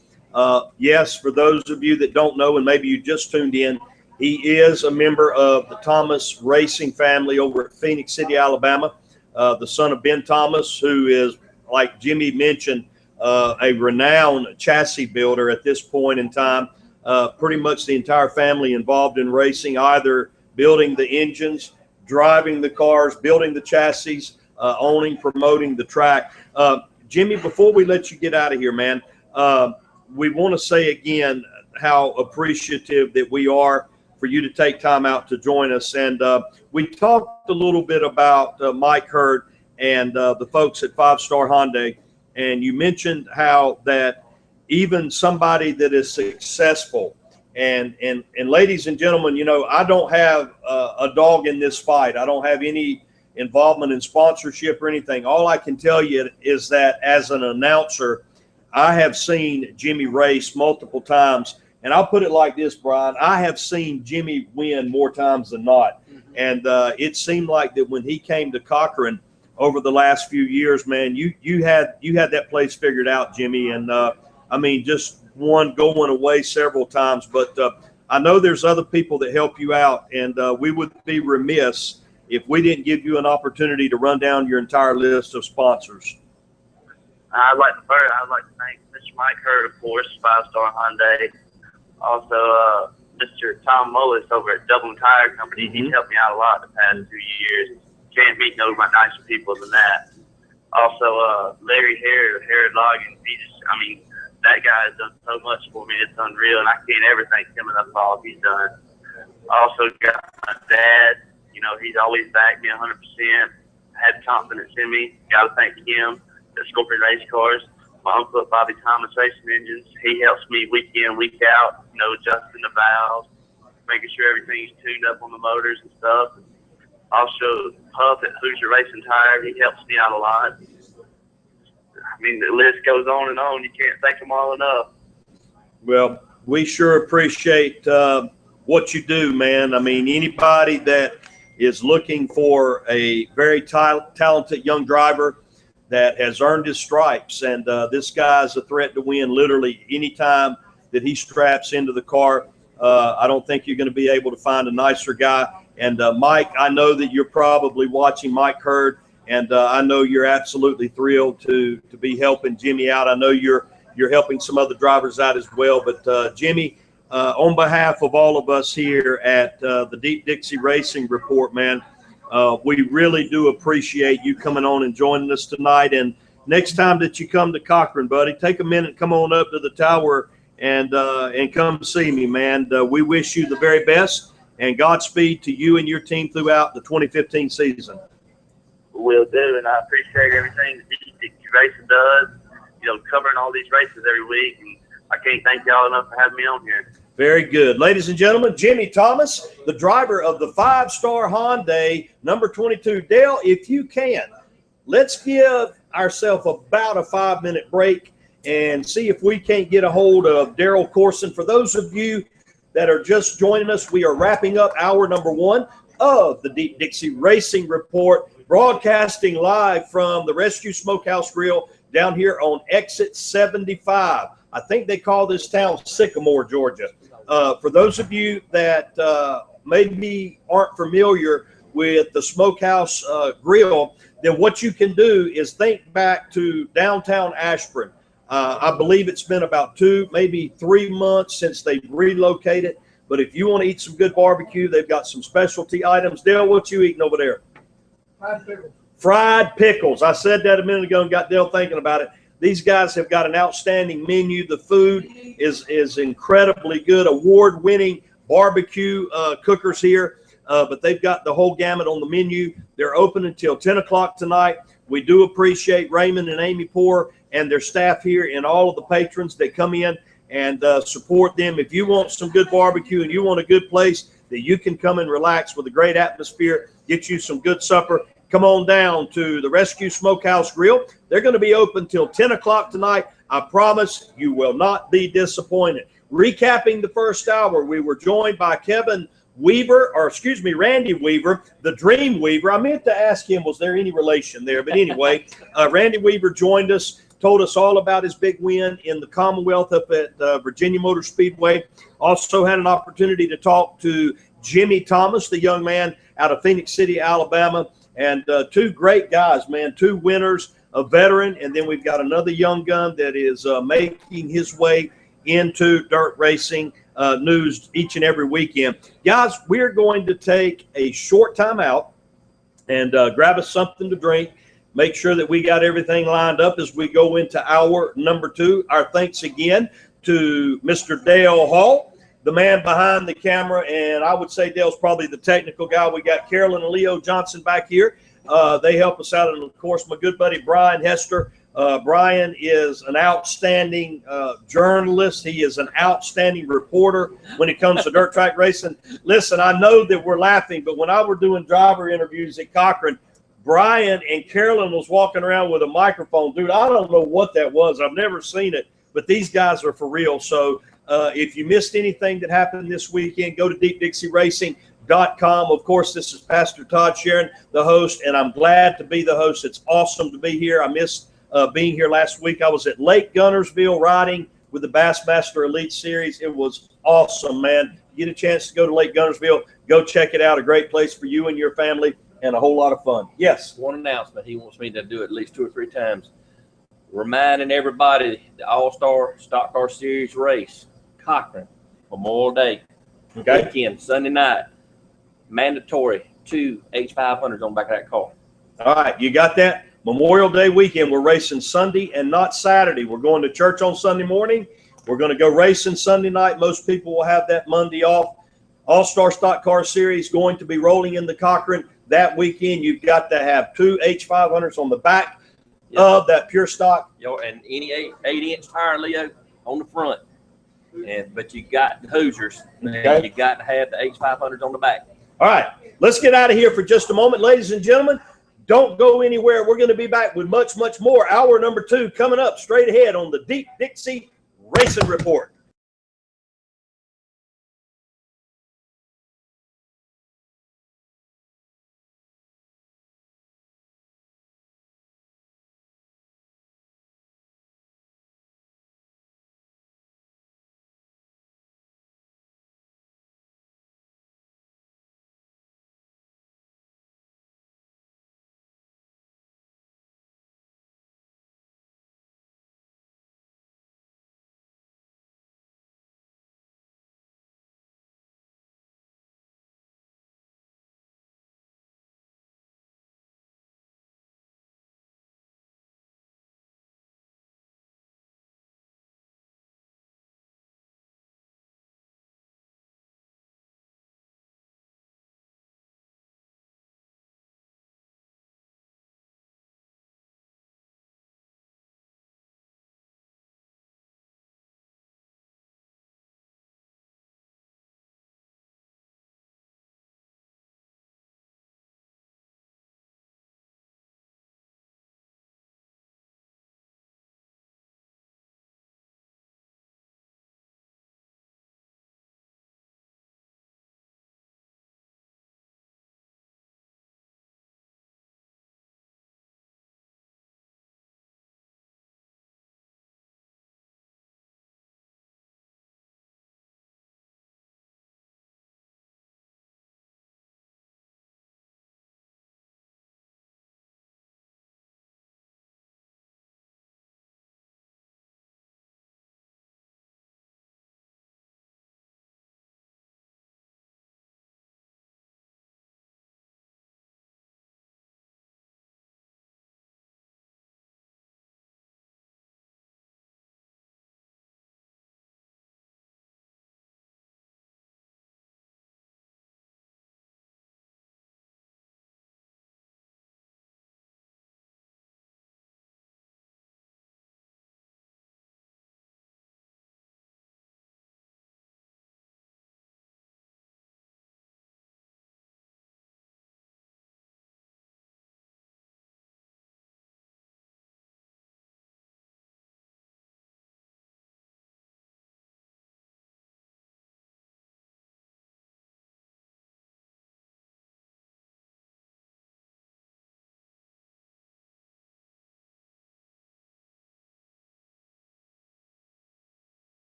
Yes, for those of you that don't know, and maybe you just tuned in, he is a member of the Thomas racing family over at Phoenix City, Alabama, the son of Ben Thomas, who is, like Jimmy mentioned, a renowned chassis builder at this point in time. Pretty much the entire family involved in racing, either building the engines, driving the cars, building the chassis, owning, promoting the track. Jimmy, before we let you get out of here, man, we want to say again how appreciative that we are for you to take time out to join us. And we talked a little bit about Mike Hurd and the folks at 5-Star Hyundai, and you mentioned how that even somebody that is successful, and ladies and gentlemen, I don't have a dog in this fight. I don't have any involvement in sponsorship or anything. All I can tell you is that as an announcer, I have seen Jimmy race multiple times. And I'll put it like this, Brian, I have seen Jimmy win more times than not. And it seemed like that when he came to Cochran over the last few years, man, you had that place figured out, Jimmy. And just one going away several times. But I know there's other people that help you out, and we would be remiss if we didn't give you an opportunity to run down your entire list of sponsors. I'd like to thank Mr. Mike Hurd, of course, 5-Star Hyundai. Also, Mr. Tom Mullis over at Dublin Tire Company. Mm-hmm. He's helped me out a lot the past 2 years. Can't meet no nicer people than that. Also, Larry Harrod Loggins. That guy has done so much for me. It's unreal, and I can't ever thank him enough for all he's done. Also got my dad. He's always backed me 100%. Had confidence in me. Got to thank him. The Scorpion Race Cars. My uncle at Bobby Thomas Racing Engines. He helps me week in, week out. Adjusting the valves, making sure everything's tuned up on the motors and stuff. Also, Puff at Hoosier Racing Tire. He helps me out a lot. The list goes on and on. You can't thank them all enough. Well, we sure appreciate what you do, man. Anybody that is looking for a very talented young driver that has earned his stripes, and this guy's a threat to win literally anytime that he straps into the car. I don't think you're going to be able to find a nicer guy. And Mike, I know that you're probably watching, Mike Hurd, and I know you're absolutely thrilled to be helping Jimmy out. I know you're helping some other drivers out as well. But Jimmy, on behalf of all of us here at the Deep Dixie Racing Report, man, we really do appreciate you coming on and joining us tonight. And next time that you come to Cochran, buddy, take a minute, come on up to the tower and come see me, man. We wish you the very best and Godspeed to you and your team throughout the 2015 season. Will do, and I appreciate everything that Deep Dixie Racing does, covering all these races every week, and I can't thank y'all enough for having me on here. Very good. Ladies and gentlemen, Jimmy Thomas, the driver of the 5-star Hyundai, number 22. Dale, if you can, let's give ourselves about a 5-minute break and see if we can't get a hold of Daryl Corson. For those of you that are just joining us, we are wrapping up hour number 1 of the Deep Dixie Racing Report, broadcasting live from the Rescue Smokehouse Grill down here on exit 75. I think they call this town Sycamore, Georgia. For those of you that maybe aren't familiar with the Smokehouse Grill, then what you can do is think back to downtown Ashburn. I believe it's been about 2, maybe 3 months since they've relocated. But if you want to eat some good barbecue, they've got some specialty items. Dale, what you eating over there? Fried pickles. Fried pickles. I said that a minute ago and got Dale thinking about it. These guys have got an outstanding menu. The food is incredibly good. Award-winning barbecue cookers here, but they've got the whole gamut on the menu. They're open until 10 o'clock tonight. We do appreciate Raymond and Amy Poor and their staff here and all of the patrons that come in and support them. If you want some good barbecue and you want a good place that you can come and relax with a great atmosphere, get you some good supper, come on down to the Rescue Smokehouse Grill. They're going to be open till 10 o'clock tonight. I promise you will not be disappointed. Recapping the first hour, we were joined by Randy Weaver, the Dream Weaver. I meant to ask him, was there any relation there? But anyway, Randy Weaver joined us, told us all about his big win in the Commonwealth up at Virginia Motor Speedway. Also had an opportunity to talk to Jimmy Thomas, the young man out of Phoenix City, Alabama. And 2 great guys, man, 2 winners, a veteran, and then we've got another young gun that is making his way into dirt racing news each and every weekend. Guys, we're going to take a short time out and grab us something to drink, make sure that we got everything lined up as we go into hour number 2. Our thanks again to Mr. Dale Hall, the man behind the camera, and I would say Dale's probably the technical guy. We got Carolyn and Leo Johnson back here. They help us out, and of course, my good buddy Brian Hester. Brian is an outstanding journalist. He is an outstanding reporter when it comes to dirt track racing. Listen, I know that we're laughing, but when I were doing driver interviews at Cochran, Brian and Carolyn was walking around with a microphone. Dude, I don't know what that was. I've never seen it, but these guys are for real. So if you missed anything that happened this weekend, go to deepdixieracing.com. Of course, this is Pastor Todd Sharon, the host, and I'm glad to be the host. It's awesome to be here. I missed being here last week. I was at Lake Gunnersville riding with the Bassmaster Elite Series. It was awesome, man. Get a chance to go to Lake Gunnersville, go check it out. A great place for you and your family and a whole lot of fun. Yes. One announcement. He wants me to do at least 2 or 3 times. Reminding everybody the All-Star Stock Car Series race, Cochran, Memorial Day, weekend, Sunday night, mandatory 2 H500s on the back of that car. All right, you got that? Memorial Day weekend, we're racing Sunday and not Saturday. We're going to church on Sunday morning. We're going to go racing Sunday night. Most people will have that Monday off. All-Star Stock Car Series going to be rolling in the Cochran that weekend. You've got to have 2 H500s on the back of that pure stock. And any 8-inch tire, Leo, on the front. But you got the Hoosiers. And you got to have the H500s on the back. All right, let's get out of here for just a moment. Ladies and gentlemen, don't go anywhere. We're going to be back with much, much more. Hour number 2 coming up straight ahead on the Deep Dixie Racing Report.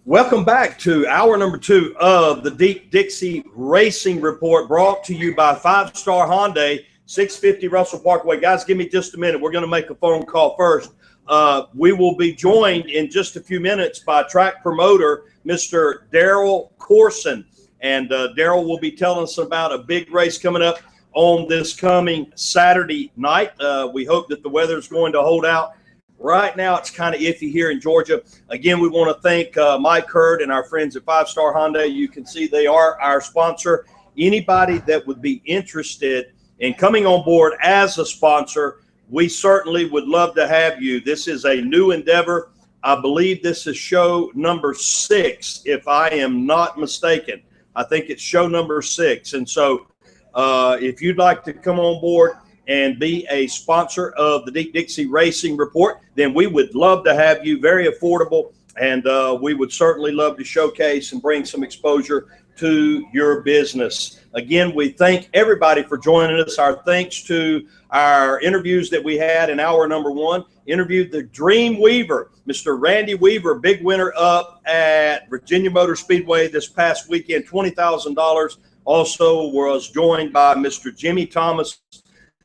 Welcome back to hour number 2 of the Deep Dixie Racing Report, brought to you by 5 Star Hyundai, 650 Russell Parkway. Guys, give me just a minute. We're going to make a phone call first. We will be joined in just a few minutes by track promoter, Mr. Daryl Corson. And Daryl will be telling us about a big race coming up on this coming Saturday night. We hope that the weather is going to hold out. Right now, it's kind of iffy here in Georgia. Again, we want to thank Mike Hurd and our friends at 5 Star Hyundai. You can see they are our sponsor. Anybody that would be interested in coming on board as a sponsor, we certainly would love to have you. This is a new endeavor. I believe this is show number 6, if I am not mistaken. I think it's show number 6. And so if you'd like to come on board and be a sponsor of the Deep Dixie Racing Report, then we would love to have you. Very affordable, and we would certainly love to showcase and bring some exposure to your business. Again, we thank everybody for joining us. Our thanks to our interviews that we had in hour number 1. Interviewed the Dream Weaver, Mr. Randy Weaver, big winner up at Virginia Motor Speedway this past weekend, $20,000. Also was joined by Mr. Jimmy Thomas,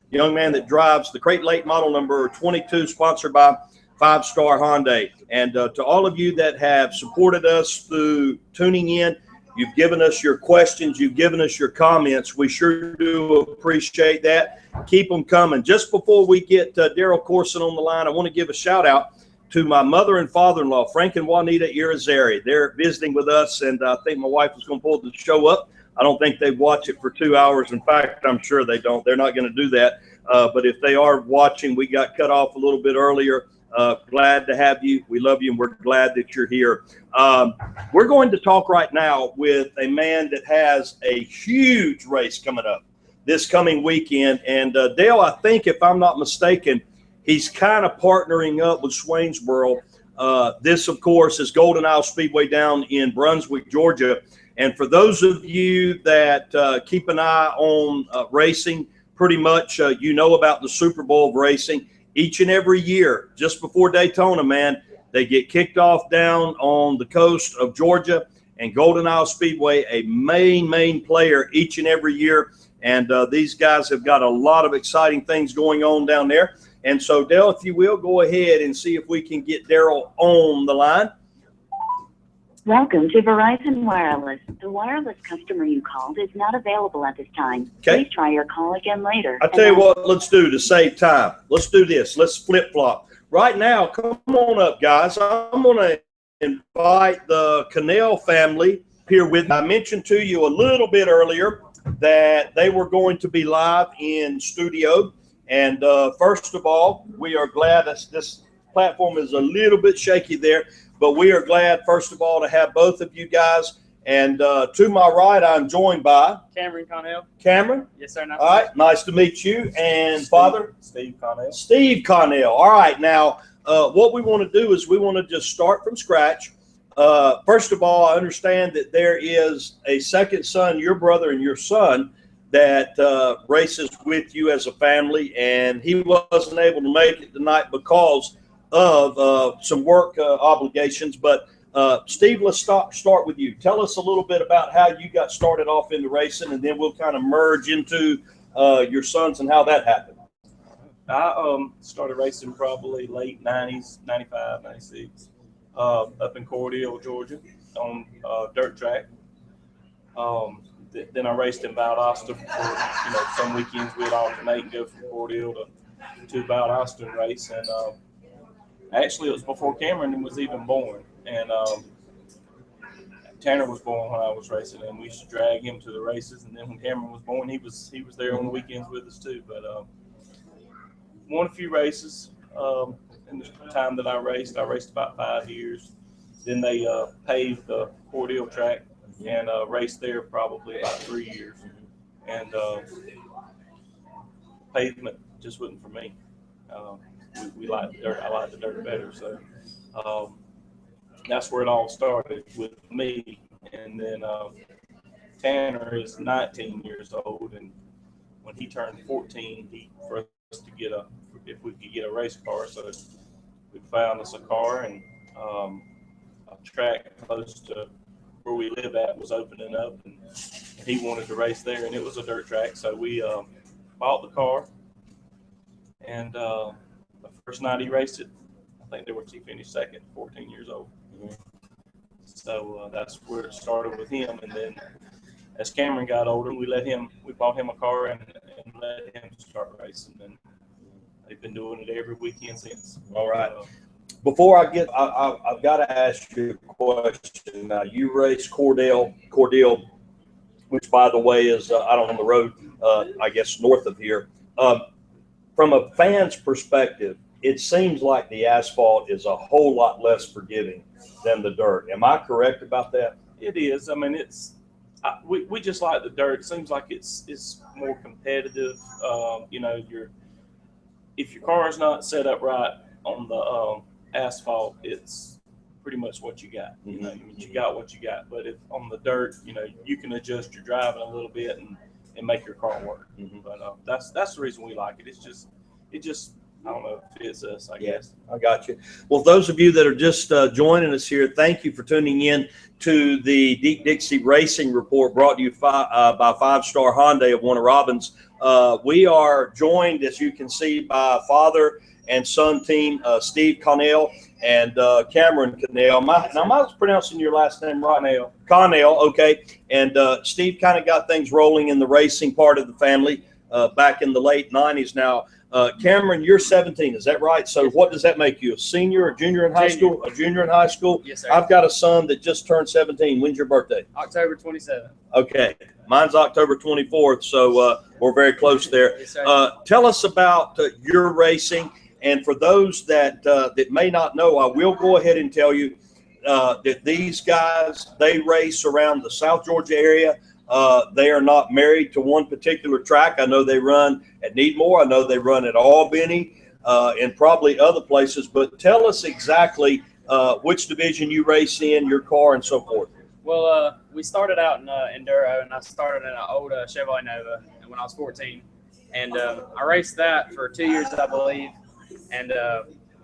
young man that drives the Crate Late model number 22, sponsored by 5 Star Hyundai. And to all of you that have supported us through tuning in, you've given us your questions, you've given us your comments. We sure do appreciate that. Keep them coming. Just before we get Daryl Corson on the line, I want to give a shout out to my mother and father-in-law, Frank and Juanita Irizarry. They're visiting with us, and I think my wife is going to pull the show up. I don't think they watch it for 2 hours. In fact, I'm sure they don't. They're not going to do that. But if they are watching, we got cut off a little bit earlier. Glad to have you. We love you, and we're glad that you're here. We're going to talk right now with a man that has a huge race coming up this coming weekend. And Dale, I think if I'm not mistaken, he's kind of partnering up with Swainsboro. This, of course, is Golden Isle Speedway down in Brunswick, Georgia. And for those of you that keep an eye on racing, pretty much you know about the Super Bowl of racing. Each and every year, just before Daytona, man, they get kicked off down on the coast of Georgia, and Golden Isle Speedway, a main player each and every year. And these guys have got a lot of exciting things going on down there. And so, Dale, if you will, go ahead and see if we can get Daryl on the line. Welcome to Verizon Wireless. The wireless customer you called is not available at this time. Okay. Please try your call again later. I tell you what, let's do to save time. Let's do this. Let's flip-flop. Right now, come on up, guys. I'm going to invite the Cannell family here with me. I mentioned to you a little bit earlier that they were going to be live in studio. And first of all, we are glad that this platform is a little bit shaky there. But we are glad, first of all, to have both of you guys. And to my right, I'm joined by Cameron Connell. Cameron. Yes, sir. All right. Nice to meet you. And Father? Steve Connell. Steve Connell. All right. Now, what we want to do is we want to just start from scratch. First of all, I understand that there is a second son, your brother and your son, that races with you as a family. And he wasn't able to make it tonight because of some work obligations. But Steve, let's start with you. Tell us a little bit about how you got started off in the racing, and then we'll kind of merge into your sons and how that happened. I started racing probably late 90s, 95, 96, up in Cordele, Georgia, on dirt track. Then I raced in Valdosta for, some weekends we'd alternate and go from Cordele to Valdosta and race. And actually, it was before Cameron was even born, and Tanner was born when I was racing, and we used to drag him to the races. And then when Cameron was born, he was there on the weekends with us too. But won a few races in the time that I raced. I raced about 5 years. Then they paved the Cordele track and raced there probably about 3 years. And pavement just wasn't for me. We like the dirt. I like the dirt better. So that's where it all started with me. And then Tanner is 19 years old, and when he turned 14, for us to get if we could get a race car. So we found us a car, and track close to where we live at was opening up, and he wanted to race there, and it was a dirt track. So we bought the car, and the first night he raced it, I think he finished second, 14 years old. So that's where it started with him. And then as Cameron got older, we bought him a car and let him start racing. And they've been doing it every weekend since. All right. Before I get, I've got to ask you a question. Now, you race Cordell, which, by the way, is out on the road, I guess, north of here. From a fan's perspective, it seems like the asphalt is a whole lot less forgiving than the dirt. Am I correct about that? It is. I mean, we just like the dirt. It seems like it's more competitive. If your car is not set up right on the asphalt, it's pretty much what you got. You got what you got. But if on the dirt, you can adjust your driving a little bit and make your car work. But that's the reason we like it. It just I don't know, it fits us, I guess. I got you. Well, those of you that are just joining us here, thank you for tuning in to the Deep Dixie Racing Report, brought to you by 5 Star Hyundai of Warner Robins. We are joined, as you can see, by father and son team, Steve Connell and Cameron Connell. Am I pronouncing your last name right? Connell, okay. And Steve kind of got things rolling in the racing part of the family back in the late 90s now. Cameron, you're 17, is that right? So what does that make you, a senior, a junior in high school? A junior in high school? Yes, sir. I've got a son that just turned 17. When's your birthday? October 27th. Okay. Mine's October 24th, so we're very close there. Yes, sir. Tell us about your racing. And for those that may not know, I will go ahead and tell you that these guys, they race around the South Georgia area. They are not married to one particular track. I know they run at Needmore. I know they run at Albany and probably other places. But tell us exactly which division you race in, your car, and so forth. Well, we started out in Enduro, and I started in an old Chevrolet Nova when I was 14. And I raced that for 2 years, I believe. And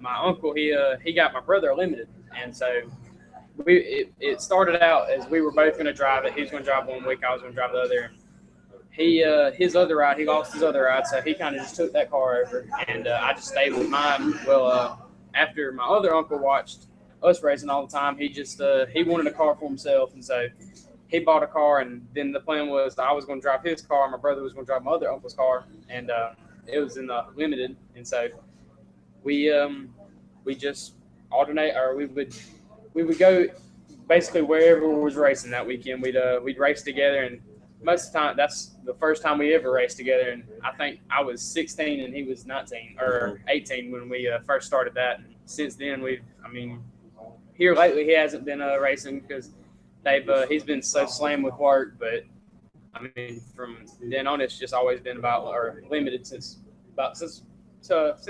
my uncle, he got my brother a limited. And so it started out as we were both going to drive it. He was going to drive 1 week, I was going to drive the other. He lost his other ride, so he kind of just took that car over, and I just stayed with mine. Well, after my other uncle watched us racing all the time, he wanted a car for himself, and so he bought a car, and then the plan was I was going to drive his car, my brother was going to drive my other uncle's car, and it was in the limited, and so we just alternate, or we would go basically wherever we was racing that weekend. We'd race together, and most of the time that's the first time we ever raced together. And I think I was 16 and he was 19 or 18 when we first started that. And since then, here lately he hasn't been racing because he's been so slammed with work. But from then on, it's just always been about limited since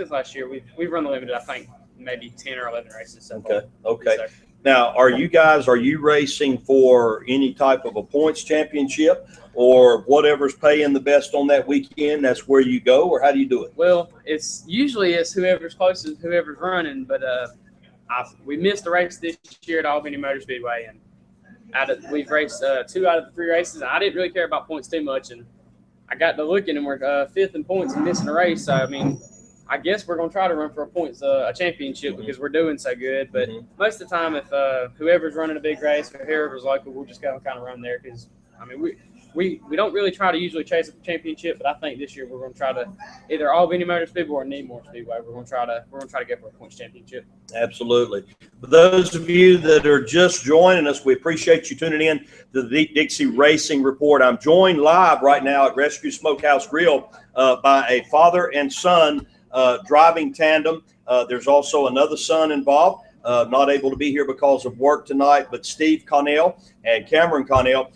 last year. We've run the limited, I think, maybe 10 or 11 races so far. Okay. So, now, are you racing for any type of a points championship or whatever's paying the best on that weekend? That's where you go, or how do you do it? Well, it's whoever's closest, whoever's running. But we missed a race this year at Albany Motor Speedway, and we've raced 2 out of the 3 races. I didn't really care about points too much, and I got to looking, and we're 5th in points and missing a race. So I guess we're going to try to run for a championship because we're doing so good. But most of the time, if whoever's running a big race or whoever's local, we'll just go kind of run there because, we don't really try to usually chase a championship. But I think this year we're going to try to either Albany Motor Speedway or Needmore Speedway. We're going to try to go for a points championship. Absolutely. For those of you that are just joining us, we appreciate you tuning in to the Deep Dixie Racing Report. I'm joined live right now at Rescue Smokehouse Grill by a father and son driving tandem. There's also another son involved, not able to be here because of work tonight, but Steve Connell and Cameron Connell.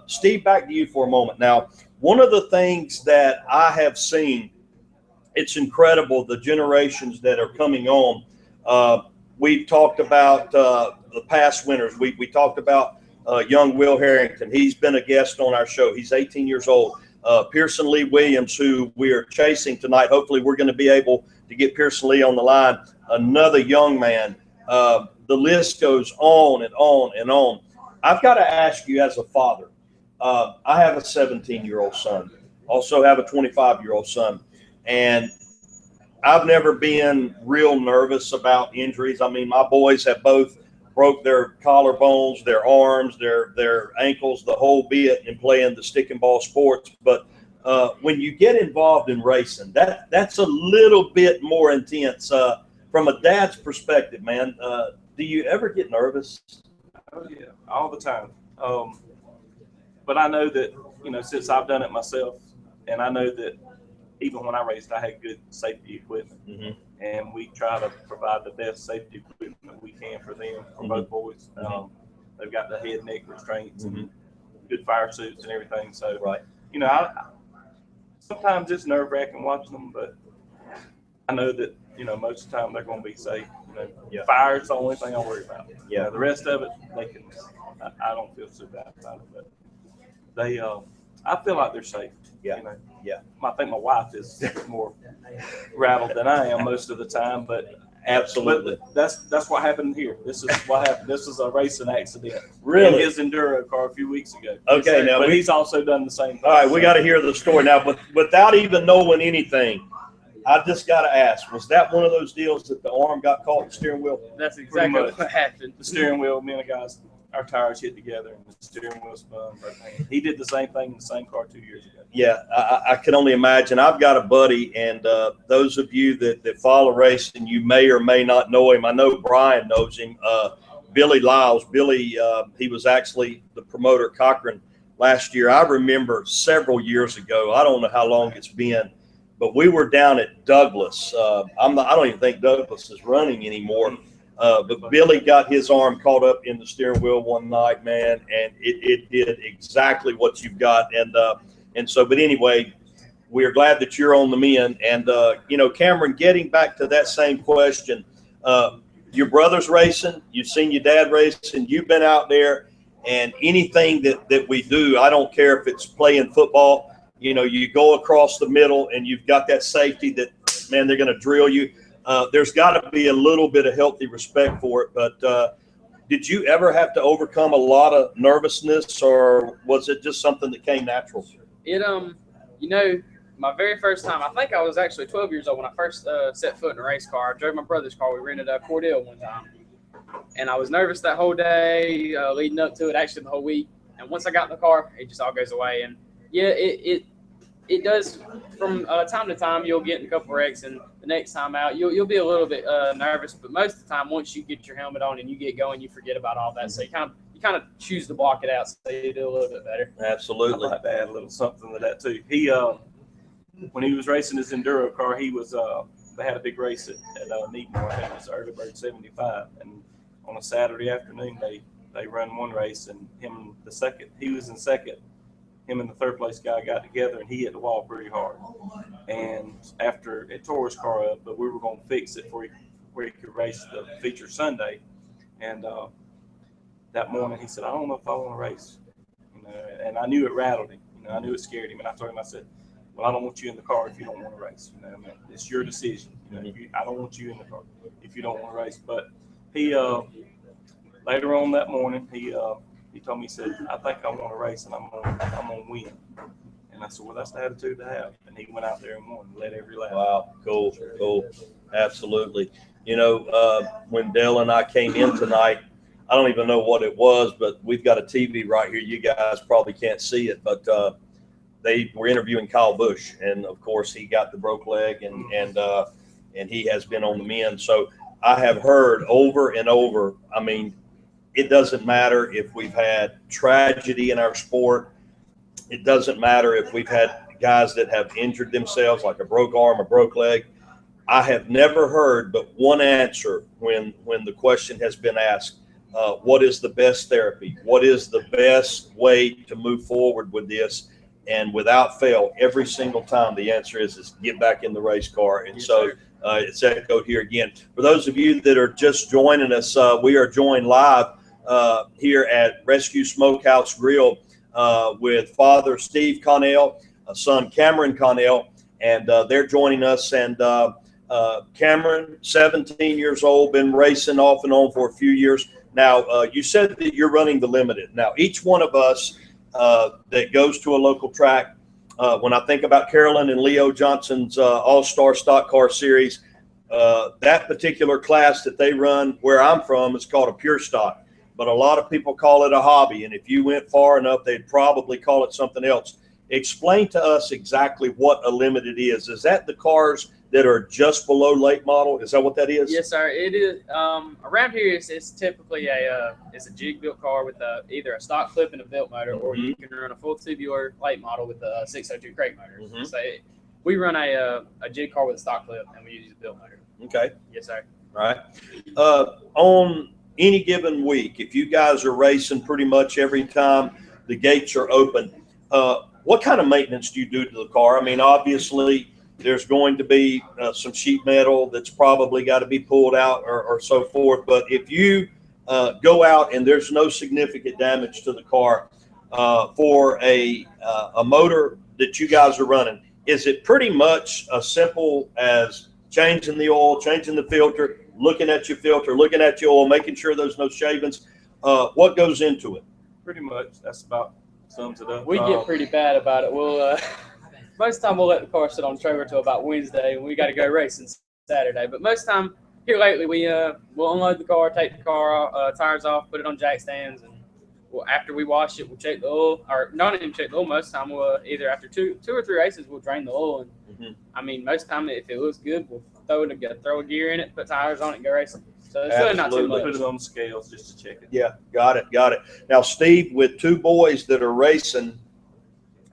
Steve, back to you for a moment. Now, one of the things that I have seen, it's incredible, the generations that are coming on. We've talked about the past winners. We talked about young Will Harrington. He's been a guest on our show. He's 18 years old. Pearson Lee Williams, who we are chasing tonight. Hopefully we're going to be able to get Pearson Lee on the line. Another young man The list goes on and on and on. I've got to ask you as a father, I have a 17-year-old son, also have a 25-year-old son, and I've never been real nervous about injuries. I mean, my boys have both broke their collarbones, their arms, their ankles, the whole bit in playing the stick and ball sports. But when you get involved in racing, that's a little bit more intense. From a dad's perspective, man, do you ever get nervous? Oh, yeah, all the time. But I know that, since I've done it myself, and I know that even when I raced, I had good safety equipment. Mm-hmm. And we try to provide the best safety equipment we can for them, for both boys. They've got the head, neck restraints, and good fire suits and everything. So, Right. Sometimes it's nerve-wracking watching them, but I know that, most of the time they're going to be safe. Fire's the only thing I worry about. Yeah. The rest of it, I don't feel so bad about it, but they, I feel like they're safe. Yeah. Yeah. I think my wife is more rattled than I am most of the time, but Absolutely. But that's what happened here. This is what happened. This is a racing accident. Really? In his enduro car a few weeks ago. Okay, now but he's also done the same thing. All right, we got to hear the story now, but without even knowing anything, I just got to ask, was that one of those deals that the arm got caught in the steering wheel? That's exactly what happened. The steering wheel, me and the guys, our tires hit together and the steering wheel spun. He did the same thing in the same car 2 years ago. Yeah, I can only imagine. I've got a buddy, and those of you that follow racing, you may or may not know him. I know Brian knows him. Billy Lyles. Billy, he was actually the promoter at Cochran last year. I remember several years ago, I don't know how long it's been, but we were down at Douglas. I don't even think Douglas is running anymore. But Billy got his arm caught up in the steering wheel one night, man, and it did exactly what you've got. And so, but anyway, we're glad that you're on the mend. And, Cameron, getting back to that same question, your brother's racing, you've seen your dad racing, you've been out there, and anything that we do, I don't care if it's playing football, you go across the middle and you've got that safety that, man, they're going to drill you. There's got to be a little bit of healthy respect for it. But did you ever have to overcome a lot of nervousness, or was it just something that came natural? My very first time, I think I was actually 12 years old when I first set foot in a race car. I drove my brother's car. We rented a Cordell one time. And I was nervous that whole day, leading up to it, actually the whole week. And once I got in the car, it just all goes away. And, yeah, it does from time to time. You'll get in a couple wrecks, and the next time out, you'll be a little bit nervous. But most of the time, once you get your helmet on and you get going, you forget about all that. So you kind of choose to block it out so you do a little bit better. Absolutely. I'd like to add a little something to that too. He, when he was racing his enduro car, he was they had a big race at Needmore. I think it was Early Bird 75, and on a Saturday afternoon they run one race, and he was in second. Him and the third place guy got together, and he hit the wall pretty hard. And after it tore his car up, but we were going to fix it where he could race the feature Sunday. And that morning he said, "I don't know if I want to race," and I knew it rattled him. I knew it scared him, and I told him, I said, "Well, I don't want you in the car if you don't want to race. It's your decision. I don't want you in the car if you don't want to race." But he later on that morning he told me, he said, "I think I want to race, and I'm gonna win." And I said, "Well, that's the attitude to have." And he went out there and won, led every lap. Wow, cool. Absolutely. When Dale and I came in tonight, I don't even know what it was, but we've got a TV right here. You guys probably can't see it, but they were interviewing Kyle Busch, and of course he got the broke leg, and he has been on the mend. So I have heard over and over. I mean, it doesn't matter if we've had tragedy in our sport. It doesn't matter if we've had guys that have injured themselves, like a broke arm, a broke leg. I have never heard but one answer when the question has been asked, what is the best therapy? What is the best way to move forward with this? And without fail, every single time the answer is get back in the race car. And so it's echoed here again. For those of you that are just joining us, we are joined live here at Rescue Smokehouse Grill with Father Steve Connell, son Cameron Connell, and they're joining us. And Cameron, 17 years old, been racing off and on for a few years. Now, you said that you're running the limited. Now, each one of us that goes to a local track, when I think about Carolyn and Leo Johnson's All-Star Stock Car Series, that particular class that they run where I'm from is called a pure stock. But a lot of people call it a hobby. And if you went far enough, they'd probably call it something else. Explain to us exactly what a limited is. Is that the cars that are just below late model? Is that what that is? Yes, sir. It is. Around here, it's typically a jig built car with either a stock clip and a built motor, or you can run a full tubular late model with a 602 crate motor. So we run a jig car with a stock clip, and we use a built motor. Okay. Yes, sir. All right. On any given week, if you guys are racing pretty much every time the gates are open, what kind of maintenance do you do to the car? I mean, obviously, there's going to be some sheet metal that's probably got to be pulled out or so forth. But if you go out and there's no significant damage to the car for a motor that you guys are running, is it pretty much as simple as changing the oil, changing the filter, looking at your filter, looking at your oil, making sure there's no shavings? What goes into it? Pretty much. That's about sums it up. We get pretty bad about it. We'll most of the time we'll let the car sit on the trailer till about Wednesday, and we got to go racing Saturday. But most of the time here lately, we'll unload the car, take the car tires off, put it on jack stands, and after we wash it, we'll check the oil. Or not even check the oil. Most of the time, we'll either after two or three races, we'll drain the oil. And I mean, most of the time, if it looks good, we'll throw a gear in it, put tires on it, and go racing. So it's really not too much. Put it on the scales just to check it. Yeah, got it. Now, Steve, with two boys that are racing,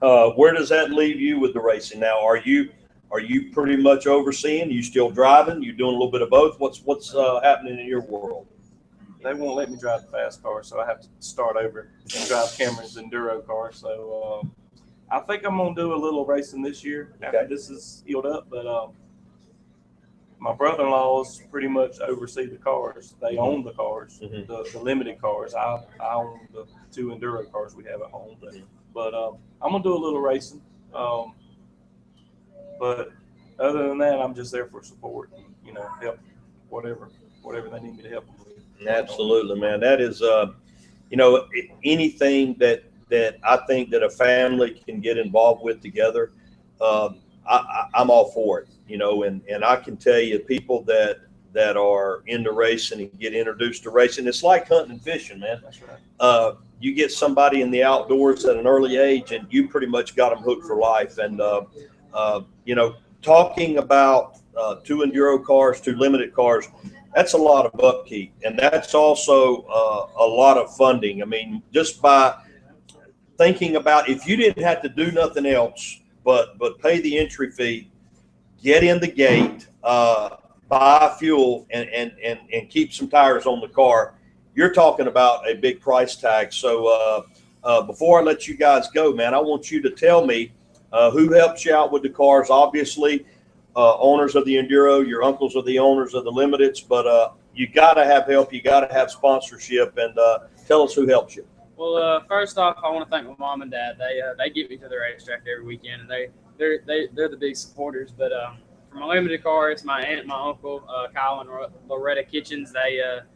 where does that leave you with the racing now? Are you pretty much overseeing? You still driving? You doing a little bit of both? What's happening in your world? They won't let me drive the fast car, so I have to start over and drive Cameron's enduro car. So I think I'm gonna do a little racing this year after this is healed up. But my brother-in-laws pretty much oversee the cars. They own the cars, the limited cars. I own the two enduro cars we have at home. But I'm gonna do a little racing. But other than that, I'm just there for support. And, help whatever they need me to help them with. Absolutely, man. That is, anything that I think that a family can get involved with together, I'm all for it. And I can tell you, people that are into racing and get introduced to racing, it's like hunting and fishing, man. That's right. You get somebody in the outdoors at an early age, and you pretty much got them hooked for life. And talking about two enduro cars, two limited cars, that's a lot of upkeep, and that's also a lot of funding. I mean, just by thinking about, if you didn't have to do nothing else but pay the entry fee, get in the gate, buy fuel, and keep some tires on the car, you're talking about a big price tag. So before I let you guys go, man, I want you to tell me who helps you out with the cars. Obviously, owners of the enduro, your uncles are the owners of the limiteds, but you got to have help. You got to have sponsorship, and tell us who helps you. Well, first off, I want to thank my mom and dad. They get me to the racetrack every weekend, and they're the big supporters. But for my limited car, it's my aunt and my uncle, Kyle and Loretta Kitchens. They're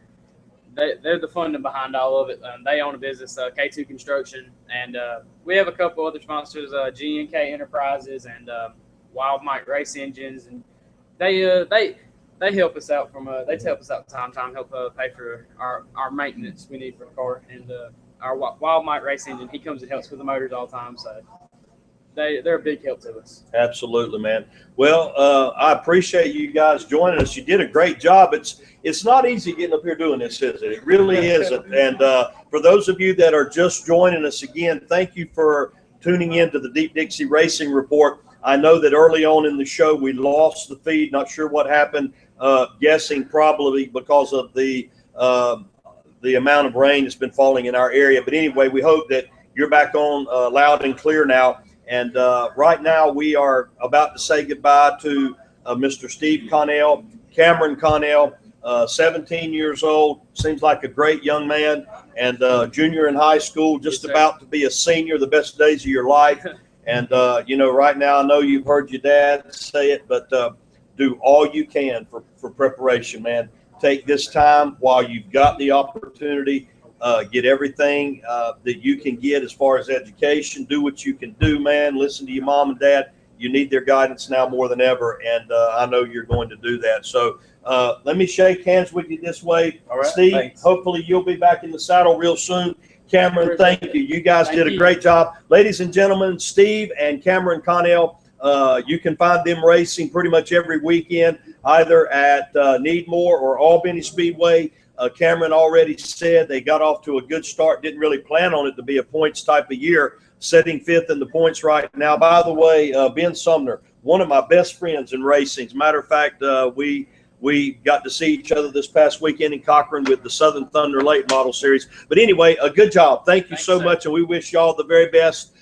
the funding behind all of it. They own a business, K2 Construction, and we have a couple other sponsors, G&K Enterprises and Wild Mike Race Engines, and they help us out they help us out time help pay for our maintenance we need for the car, and our Wild Mike Race Engine, he comes and helps with the motors all the time, so they're a big help to us. Absolutely, man. Well, I appreciate you guys joining us. You did a great job. It's not easy getting up here doing this, is it? It really isn't. And for those of you that are just joining us again, thank you for tuning in to the Deep Dixie Racing Report. I know that early on in the show we lost the feed. Not sure what happened. Guessing probably because of the amount of rain that's been falling in our area. But anyway, we hope that you're back on loud and clear now. And right now we are about to say goodbye to Mr. Steve Connell, Cameron Connell, 17 years old. Seems like a great young man, and junior in high school, just about to be a senior, the best days of your life. And, right now I know you've heard your dad say it, but do all you can for preparation, man. Take this time while you've got the opportunity. Get everything that you can get as far as education. Do what you can do, man. Listen to your mom and dad. You need their guidance now more than ever, and I know you're going to do that. So let me shake hands with you this way. All right, Steve, thanks. hopefully you'll be back in the saddle real soon. Cameron, thank you. You guys Thank did a you. great job. Ladies and gentlemen, Steve and Cameron Connell, you can find them racing pretty much every weekend, either at Needmore or Albany Speedway. Cameron already said they got off to a good start, didn't really plan on it to be a points type of year, sitting 5th in the points right now. By the way, Ben Sumner, one of my best friends in racing. As a matter of fact, we got to see each other this past weekend in Cochran with the Southern Thunder Late Model Series. But anyway, a good job. Thank you so much, and we wish y'all the very best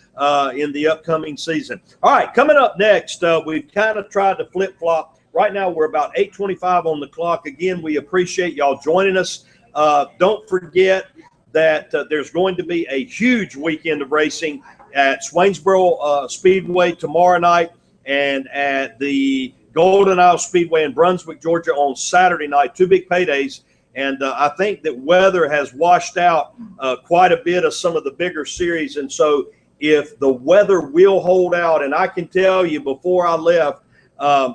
in the upcoming season. All right, coming up next, we've kind of tried to flip-flop. Right now, we're about 8:25 on the clock. Again, we appreciate y'all joining us. Don't forget that there's going to be a huge weekend of racing at Swainsboro Speedway tomorrow night and at the Golden Isle Speedway in Brunswick, Georgia on Saturday night. 2 big paydays. And I think that weather has washed out quite a bit of some of the bigger series. And so if the weather will hold out, and I can tell you before I left,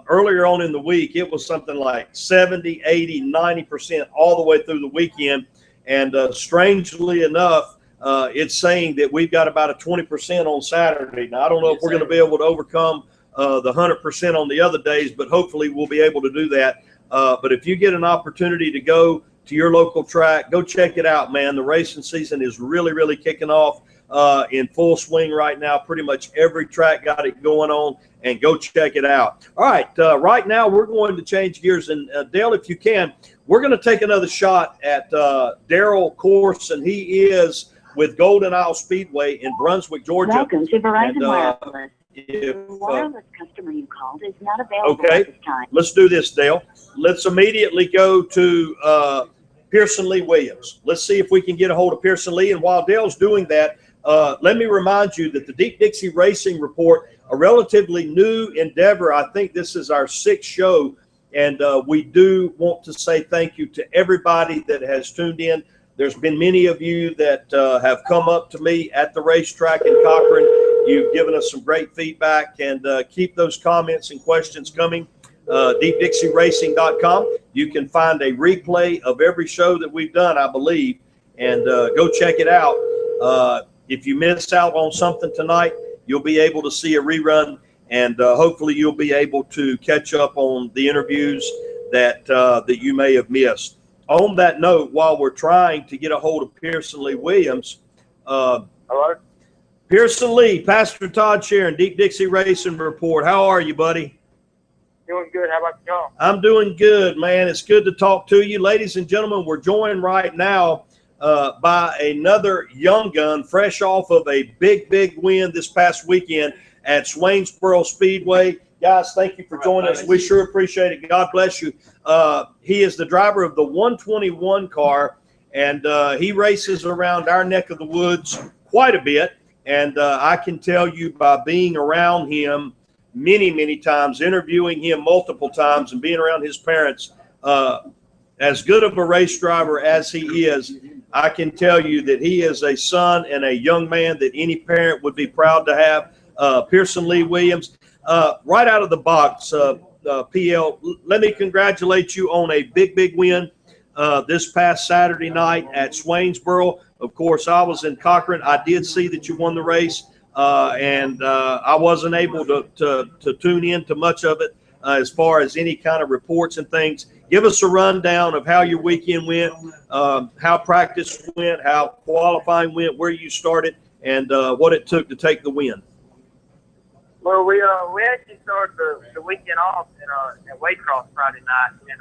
earlier on in the week, it was something like 70, 80, 90% all the way through the weekend. And strangely enough, it's saying that we've got about a 20% on Saturday. Now, I don't know if we're going to be able to overcome the 100% on the other days, but hopefully we'll be able to do that. But if you get an opportunity to go to your local track, go check it out, man. The racing season is really, really kicking off in full swing right now. Pretty much every track got it going on, and go check it out. All right, right now we're going to change gears. And Dale, if you can, we're going to take another shot at Daryl Corson. He is with Golden Isle Speedway in Brunswick, Georgia. Welcome to Verizon Wireless. If, The wireless customer you called is not available okay, at this time. let's do this, Dale. Let's immediately go to Pearson Lee Williams. Let's see if we can get a hold of Pearson Lee. And while Dale's doing that, let me remind you that the Deep Dixie Racing Report, a relatively new endeavor. I think this is our 6th show, and we do want to say thank you to everybody that has tuned in. There's been many of you that have come up to me at the racetrack in Cochran. You've given us some great feedback, and keep those comments and questions coming. DeepDixieRacing.com. You can find a replay of every show that we've done, I believe, and go check it out. If you miss out on something tonight, you'll be able to see a rerun, and hopefully you'll be able to catch up on the interviews that you may have missed. On that note, while we're trying to get a hold of Pearson Lee Williams, Hello? Pearson Lee, Pastor Todd Sharon, Deep Dixie Racing Report. How are you, buddy? Doing good. How about y'all? I'm doing good, man. It's good to talk to you. Ladies and gentlemen, we're joined right now by another young gun, fresh off of a big, big win this past weekend at Swainsboro Speedway. Guys, thank you for joining us. We sure appreciate it. God bless you. He is the driver of the 121 car, and he races around our neck of the woods quite a bit. And I can tell you by being around him many, many times, interviewing him multiple times, and being around his parents, as good of a race driver as he is, I can tell you that he is a son and a young man that any parent would be proud to have. Pearson Lee Williams, right out of the box, PL, let me congratulate you on a big, big win this past Saturday night at Swainsboro. Of course, I was in Cochran. I did see that you won the race, and I wasn't able to tune in to much of it as far as any kind of reports and things. Give us a rundown of how your weekend went, how practice went, how qualifying went, where you started, and what it took to take the win. Well, we actually started the weekend off in Waycross Friday night, and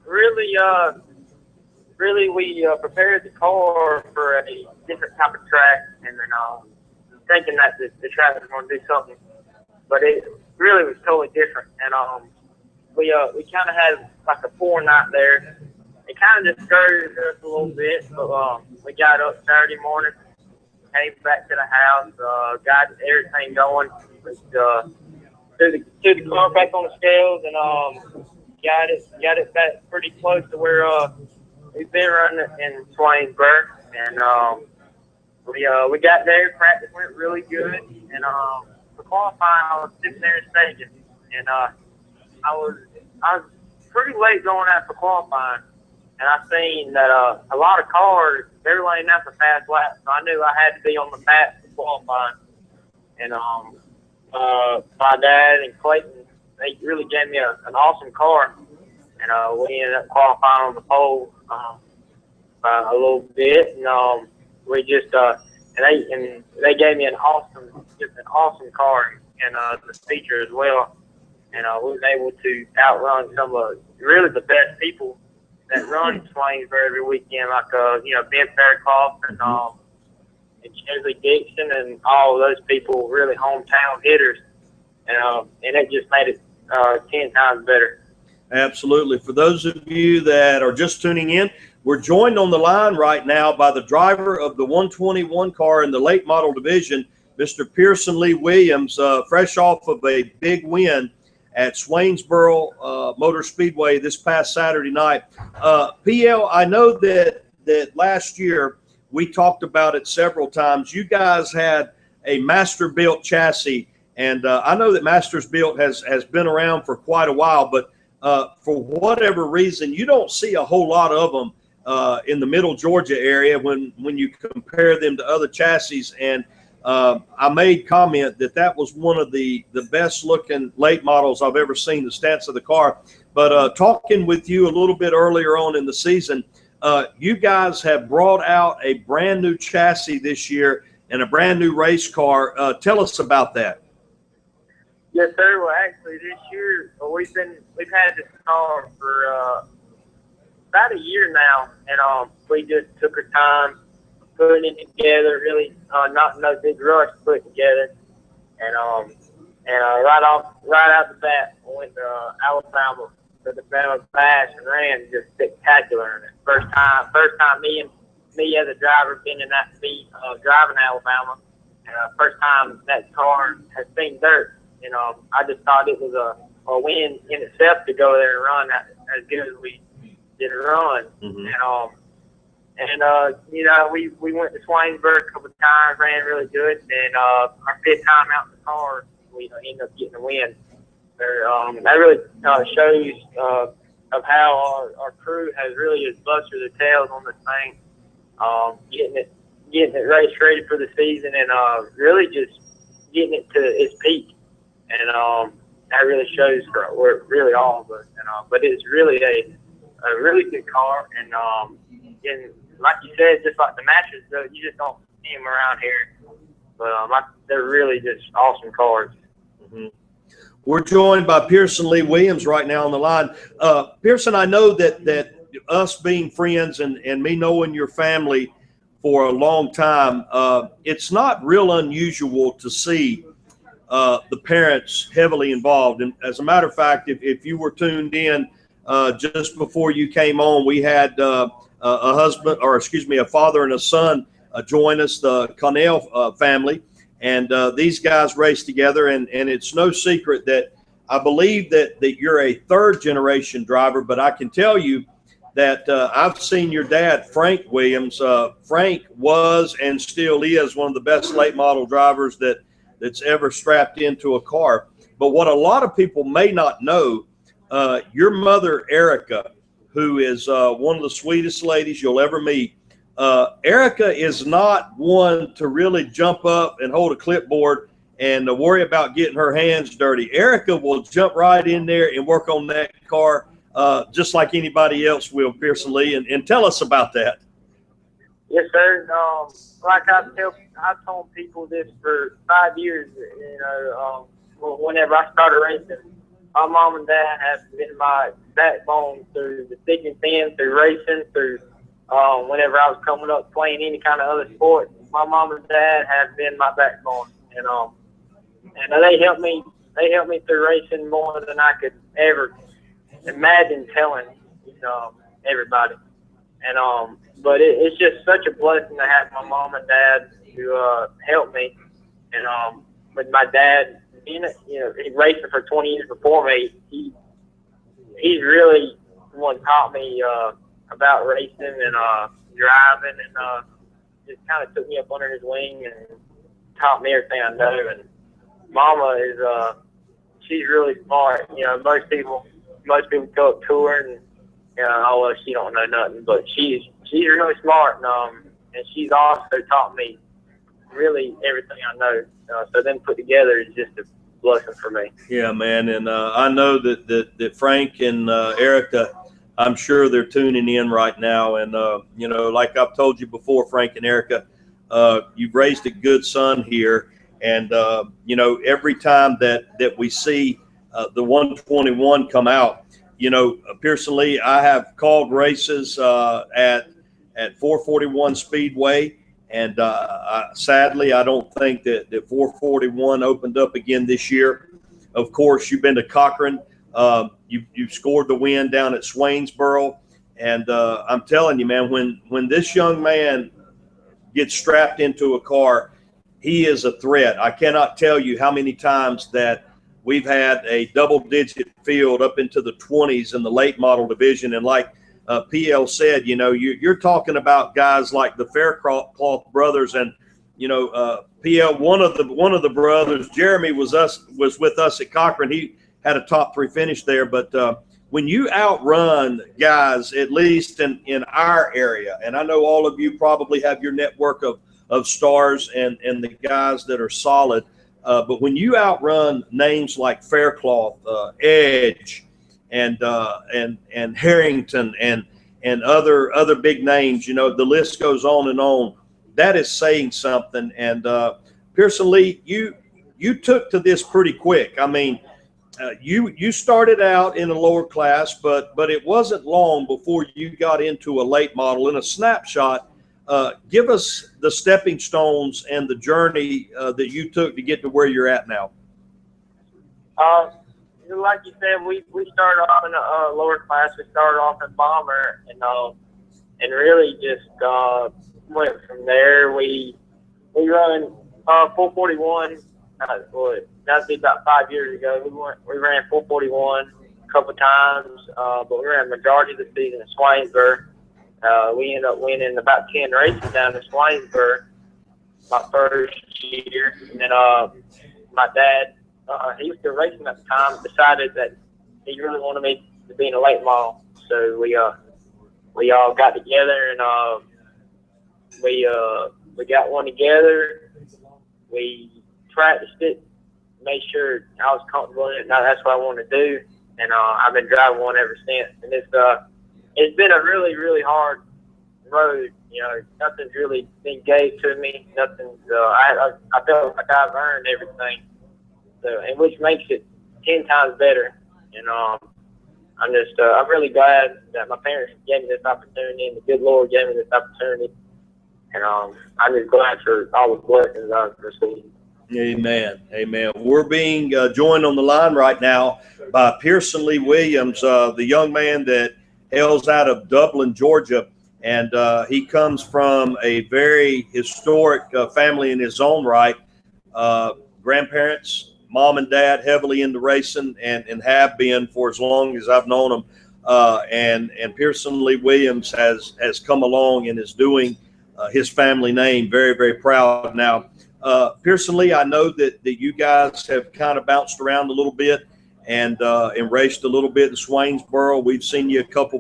really we prepared the car for a different type of track, and then thinking that the track was going to do something, but it really was totally different. And we kind of had like a poor night there. It kind of discouraged us a little bit, but we got up Saturday morning, came back to the house, got everything going. threw the car back on the scales and got it back pretty close to where we've been running it in Swainsburg. And we got there. Practice went really good. And for qualifying, I was sitting there staging, and I was pretty late going out for qualifying. And I seen that a lot of cars, they were laying out for fast laps, so I knew I had to be on the mat for qualifying. And my dad and Clayton, they really gave me an awesome car. And we ended up qualifying on the pole by a little bit. And we just and they gave me an awesome car and the feature as well. And we was able to outrun some of really the best people that run Swainsburg every weekend, like Ben Fairclough and Chesley Dixon and all of those people, really hometown hitters, and it just made it 10 times better. Absolutely. For those of you that are just tuning in, we're joined on the line right now by the driver of the 121 car in the late model division, Mr. Pearson Lee Williams, fresh off of a big win at Swainsboro Motor Speedway this past Saturday night. PL, I know that last year we talked about it several times. You guys had a master-built chassis, and I know that Masters Built has been around for quite a while, but for whatever reason, you don't see a whole lot of them in the middle Georgia area when you compare them to other chassis. And I made comment that was one of the best looking late models I've ever seen, the stats of the car. But talking with you a little bit earlier on in the season, you guys have brought out a brand new chassis this year and a brand new race car. Tell us about that. Yes, sir. Well, actually, this year we've had this car for about a year now, and we just took our time putting it together. Really, not no big rush to put it together, and right out the bat, we went to Alabama for the Bama Bash and ran just spectacular in it. First time me as a driver been in that seat driving Alabama, and first time that car has seen dirt. I just thought it was a win in itself to go there and run as good as we did run. Mm-hmm. We went to Swainsburg a couple of times, ran really good, and our fifth time out in the car, we ended up getting a win. That really shows of how our crew has really just busted their tails on this thing, getting it race ready for the season, and really just getting it to its peak. And that really shows for really all of us. But it's really a really good car, and like you said, just like the matches, you just don't see them around here. But they're really just awesome cars. Mm-hmm. We're joined by Pearson Lee Williams right now on the line. Pearson, I know that us being friends and me knowing your family for a long time, it's not real unusual to see the parents heavily involved. And as a matter of fact, if you were tuned in just before you came on, we had a father and a son join us, the Connell family. And these guys raced together, and it's no secret that I believe that you're a third generation driver, but I can tell you that I've seen your dad, Frank Williams. Frank was and still is one of the best late model drivers that's ever strapped into a car. But what a lot of people may not know, your mother, Erica, who is one of the sweetest ladies you'll ever meet, Erica is not one to really jump up and hold a clipboard and worry about getting her hands dirty. Erica will jump right in there and work on that car just like anybody else will, Pearson Lee. And tell us about that. Yes, sir. Like I've told people this for 5 years, whenever I started racing, my mom and dad have been my backbone through the thick and thin, through racing, through whenever I was coming up playing any kind of other sport. My mom and dad have been my backbone, and they helped me through racing more than I could ever imagine telling everybody. And but it's just such a blessing to have my mom and dad to help me. And with my dad being, he's racing for 20 years before me. He's really the one taught me about racing and driving, and just kind of took me up under his wing and taught me everything I know. And Mama is she's really smart. Most people go up to her and oh well, she don't know nothing, but she's really smart, and she's also taught me really everything I know. So them put together is just a blessing for me. Yeah, man, and I know that Frank and Erica, I'm sure they're tuning in right now, and like I've told you before, Frank and Erica, you've raised a good son here, and every time that we see the 121 come out, personally, I have called races at 441 Speedway. And sadly, I don't think that 441 opened up again this year. Of course, you've been to Cochran. You scored the win down at Swainsboro. And I'm telling you, man, when this young man gets strapped into a car, he is a threat. I cannot tell you how many times that we've had a double-digit field up into the 20s in the late model division. And like PL said, you're talking about guys like the Faircloth brothers, and PL, one of the brothers, Jeremy, was with us at Cochran. He had a top 3 finish there. But when you outrun guys, at least in our area, and I know all of you probably have your network of stars and the guys that are solid, but when you outrun names like Faircloth, Edge, and Harrington and other big names, the list goes on and on. That is saying something. And Pearson Lee, you took to this pretty quick. I mean, you started out in a lower class, but it wasn't long before you got into a late model. In a snapshot, give us the stepping stones and the journey that you took to get to where you're at now. Like you said, we started off in a lower class. We started off in Bomber, and really just went from there. We run 441. That'd be about 5 years ago. We ran 441 a couple times, but we ran the majority of the season in Swainsboro. We ended up winning about 10 races down in Swainsboro my first year, and then my dad. He was still racing at the time, decided that he really wanted me to be in a late model. So we all got together and we got one together. We practiced it, made sure I was comfortable in it. Now that's what I want to do, and I've been driving one ever since. And it's been a really, really hard road. Nothing's really been gave to me. Nothing's. I felt like I've earned everything. So, and which makes it 10 times better. And I'm really glad that my parents gave me this opportunity, and the good Lord gave me this opportunity. And I'm just glad for all the blessings I've received. Amen. Amen. We're being joined on the line right now by Pearson Lee Williams, the young man that hails out of Dublin, Georgia. And he comes from a very historic family in his own right. Grandparents, mom and dad heavily into racing and have been for as long as I've known them. And Pearson Lee Williams has come along and is doing his family name very, very proud. Now, Pearson Lee, I know that you guys have kind of bounced around a little bit and raced a little bit in Swainsboro. We've seen you a couple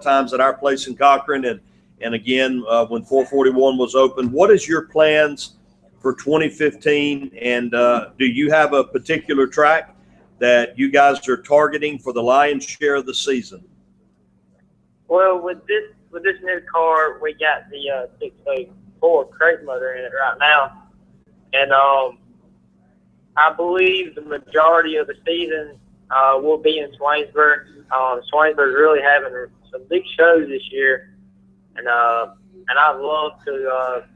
times at our place in Cochran, and again when 441 was open. What is your plans for 2015, and do you have a particular track that you guys are targeting for the lion's share of the season? Well, with this new car, we got the 604 crate motor in it right now, and I believe the majority of the season will be in Swainsboro. Swainsboro's really having some big shows this year, and I'd love to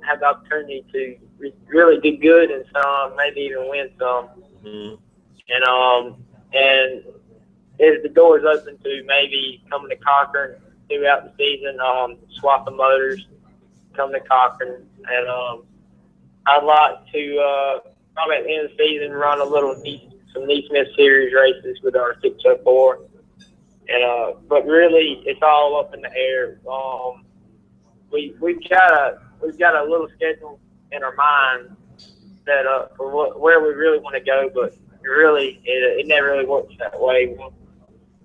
have the opportunity to really do good in some, maybe even win some. Mm-hmm. And if the door's open to maybe coming to Cochran throughout the season, swapping motors, come to Cochran, and I'd like to probably at the end of the season run a little some Neesmith Series races with our 604. And but really, it's all up in the air. We've got a little schedule in our mind set up for where we really want to go, but really it never really works that way.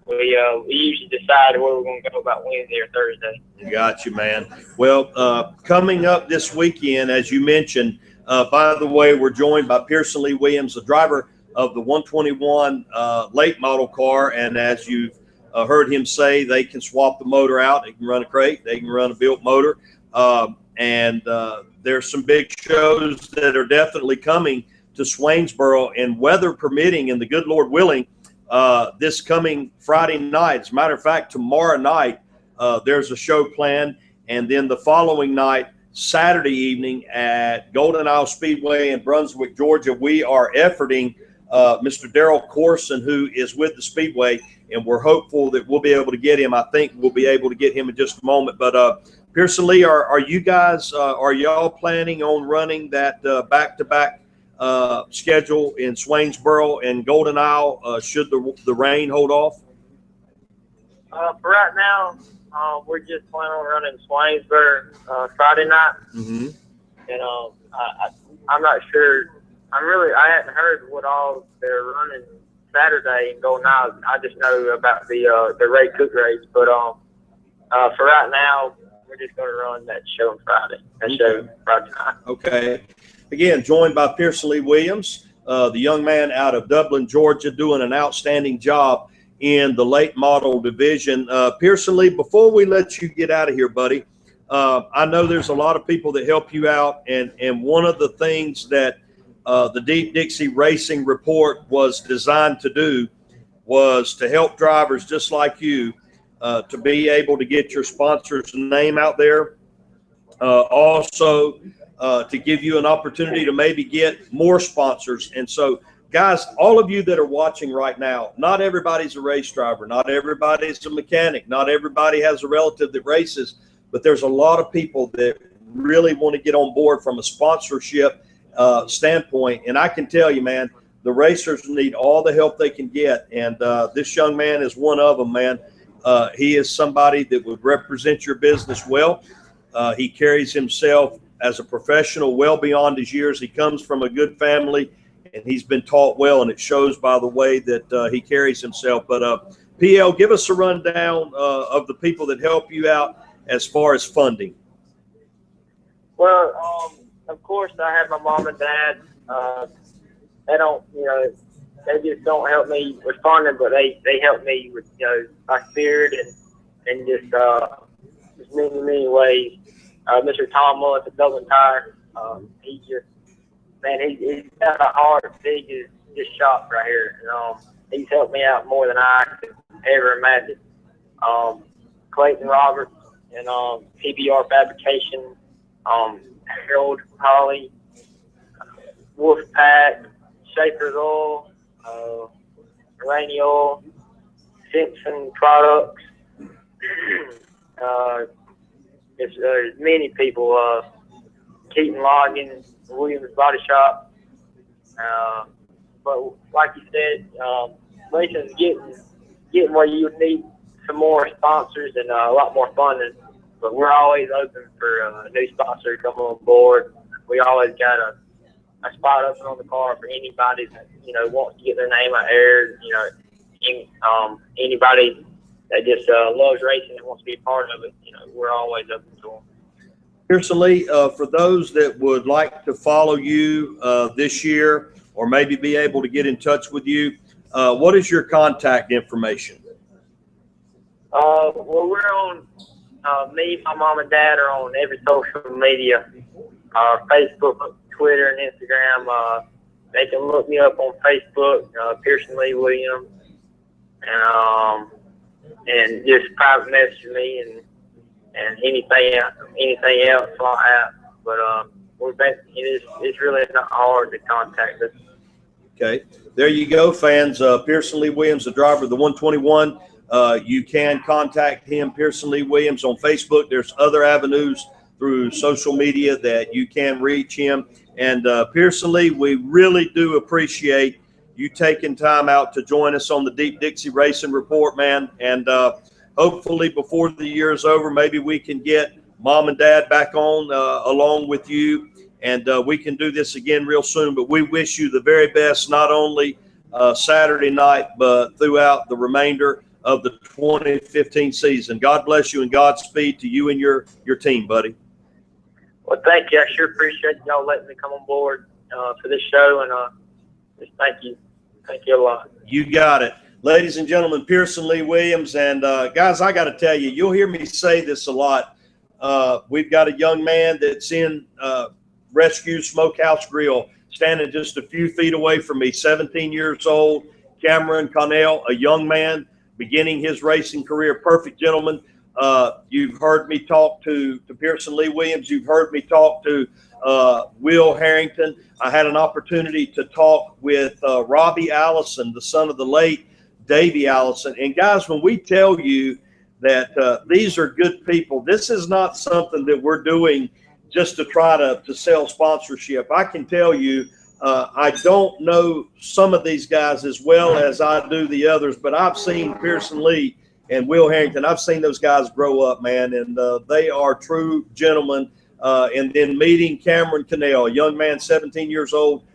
We usually decide where we're going to go about Wednesday or Thursday. Got you, man. Well, coming up this weekend, as you mentioned, by the way, we're joined by Pearson Lee Williams, the driver of the 121 late model car, and as you've heard him say, they can swap the motor out. They can run a crate. They can run a built motor. And there's some big shows that are definitely coming to Swainsboro, and weather permitting and the good Lord willing, this coming Friday night. As a matter of fact, tomorrow night, there's a show planned. And then the following night, Saturday evening at Golden Isle Speedway in Brunswick, Georgia, we are efforting Mr. Daryl Corson, who is with the Speedway, and we're hopeful that we'll be able to get him. I think we'll be able to get him in just a moment. But Pearson Lee, are you guys, are y'all planning on running that back-to-back schedule in Swainsboro and Golden Isle should the rain hold off? For right now, we're just planning on running Swainsboro Friday night. Mm-hmm. And I'm not sure. I hadn't heard what all they're running Saturday in Golden Isle. I just know about the Ray Cook race. But for right now, we're just going to run that show on Friday. Show Friday night. Okay. Again, joined by Pearson Lee Williams, the young man out of Dublin, Georgia, doing an outstanding job in the late model division. Pearson Lee, before we let you get out of here, buddy, I know there's a lot of people that help you out, and one of the things that the Deep Dixie Racing Report was designed to do was to help drivers just like you to be able to get your sponsor's name out there. Also, to give you an opportunity to maybe get more sponsors. And so, guys, all of you that are watching right now, not everybody's a race driver. Not everybody's a mechanic. Not everybody has a relative that races. But there's a lot of people that really want to get on board from a sponsorship standpoint. And I can tell you, man, the racers need all the help they can get. And this young man is one of them, man. He is somebody that would represent your business well. He carries himself as a professional well beyond his years. He comes from a good family, and he's been taught well, and it shows by the way that he carries himself. But PL, give us a rundown of the people that help you out as far as funding. Well, of course, I have my mom and dad. They don't, they just don't help me with funding, but they help me with, my spirit and just many ways. Mr. Tom Mullins at Dublin Tire, he's got a heart as big as this shop right here. He's helped me out more than I could ever imagine. Clayton Roberts and PBR Fabrication, Harold Holly, Wolfpack, Shaker's Oil, Rainy Oil, Simpson Products. There's many people, Keaton Logging, Williams Body Shop. But like you said, racing's getting where you need some more sponsors and a lot more funding. But we're always open for a new sponsor to come on board. We always got a spot open on the car for anybody that wants to get their name out there. Anybody that just loves racing and wants to be a part of it. We're always open to them. Pearson Lee, for those that would like to follow you this year or maybe be able to get in touch with you, what is your contact information? Well, we're on, me, my mom, and dad are on every social media, Facebook, Twitter, and Instagram. They can look me up on Facebook, Pearson Lee Williams, and just private message me and anything else like that. But it's really not hard to contact us. Okay, there you go, fans. Pearson Lee Williams, the driver of the 121. You can contact him, Pearson Lee Williams, on Facebook. There's other avenues through social media that you can reach him. And Pearson Lee, we really do appreciate you taking time out to join us on the Deep Dixie Racing Report, man. And hopefully before the year is over, maybe we can get Mom and Dad back on along with you, and we can do this again real soon. But we wish you the very best, not only Saturday night, but throughout the remainder of the 2015 season. God bless you and Godspeed to you and your team, buddy. Well, thank you. I sure appreciate y'all letting me come on board for this show, and just thank you. Thank you a lot. You got it. Ladies and gentlemen, Pearson Lee Williams. And guys, I got to tell you, you'll hear me say this a lot. We've got a young man that's in Rescue Smokehouse Grill, standing just a few feet away from me, 17 years old, Cameron Connell, a young man beginning his racing career, perfect gentleman. You've heard me talk to Pearson Lee Williams. You've heard me talk to Will Harrington. I had an opportunity to talk with Robbie Allison, the son of the late Davey Allison. And guys, when we tell you that these are good people, this is not something that we're doing just to try to sell sponsorship. I can tell you, I don't know some of these guys as well as I do the others, but I've seen Pearson Lee and Will Harrington. I've seen those guys grow up, man, and they are true gentlemen. And then meeting Cameron Connell, a young man, 17 years old,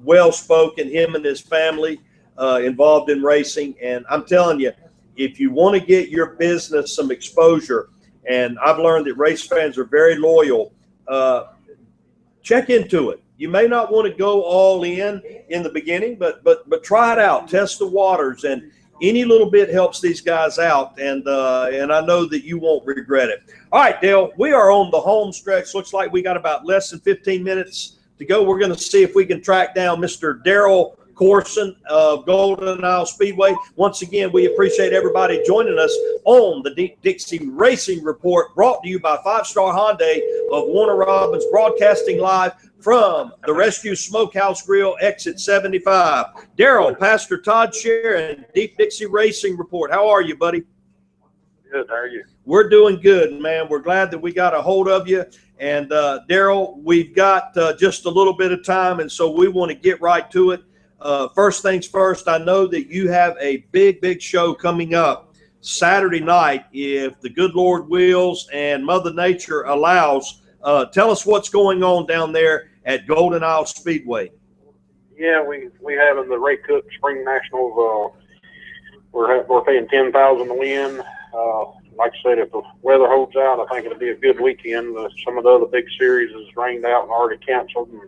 well-spoken, him and his family involved in racing. And I'm telling you, if you want to get your business some exposure, and I've learned that race fans are very loyal, check into it. You may not want to go all in the beginning, but try it out, test the waters, and any little bit helps these guys out, and I know that you won't regret it. All right, Dale, we are on the home stretch. Looks like we got about less than 15 minutes to go. We're going to see if we can track down Mr. Daryl Corson of Golden Isle Speedway. Once again, we appreciate everybody joining us on the Deep Dixie Racing Report, brought to you by 5-Star Hyundai of Warner Robins, broadcasting live from the Rescue Smokehouse Grill, exit 75. Daryl, Pastor Todd Sharon, Deep Dixie Racing Report. How are you, buddy? Good. How are you? We're doing good, man. We're glad that we got a hold of you. And Daryl, we've got just a little bit of time, and so we want to get right to it. First things first, I know that you have a big show coming up Saturday night, if the good Lord wills and Mother Nature allows. Tell us what's going on down there at Golden Isle Speedway. Yeah, we having the Ray Cook Spring Nationals. We're paying $10,000 to win. Like I said, if the weather holds out, I think it'll be a good weekend. Some of the other big series is rained out and already canceled, and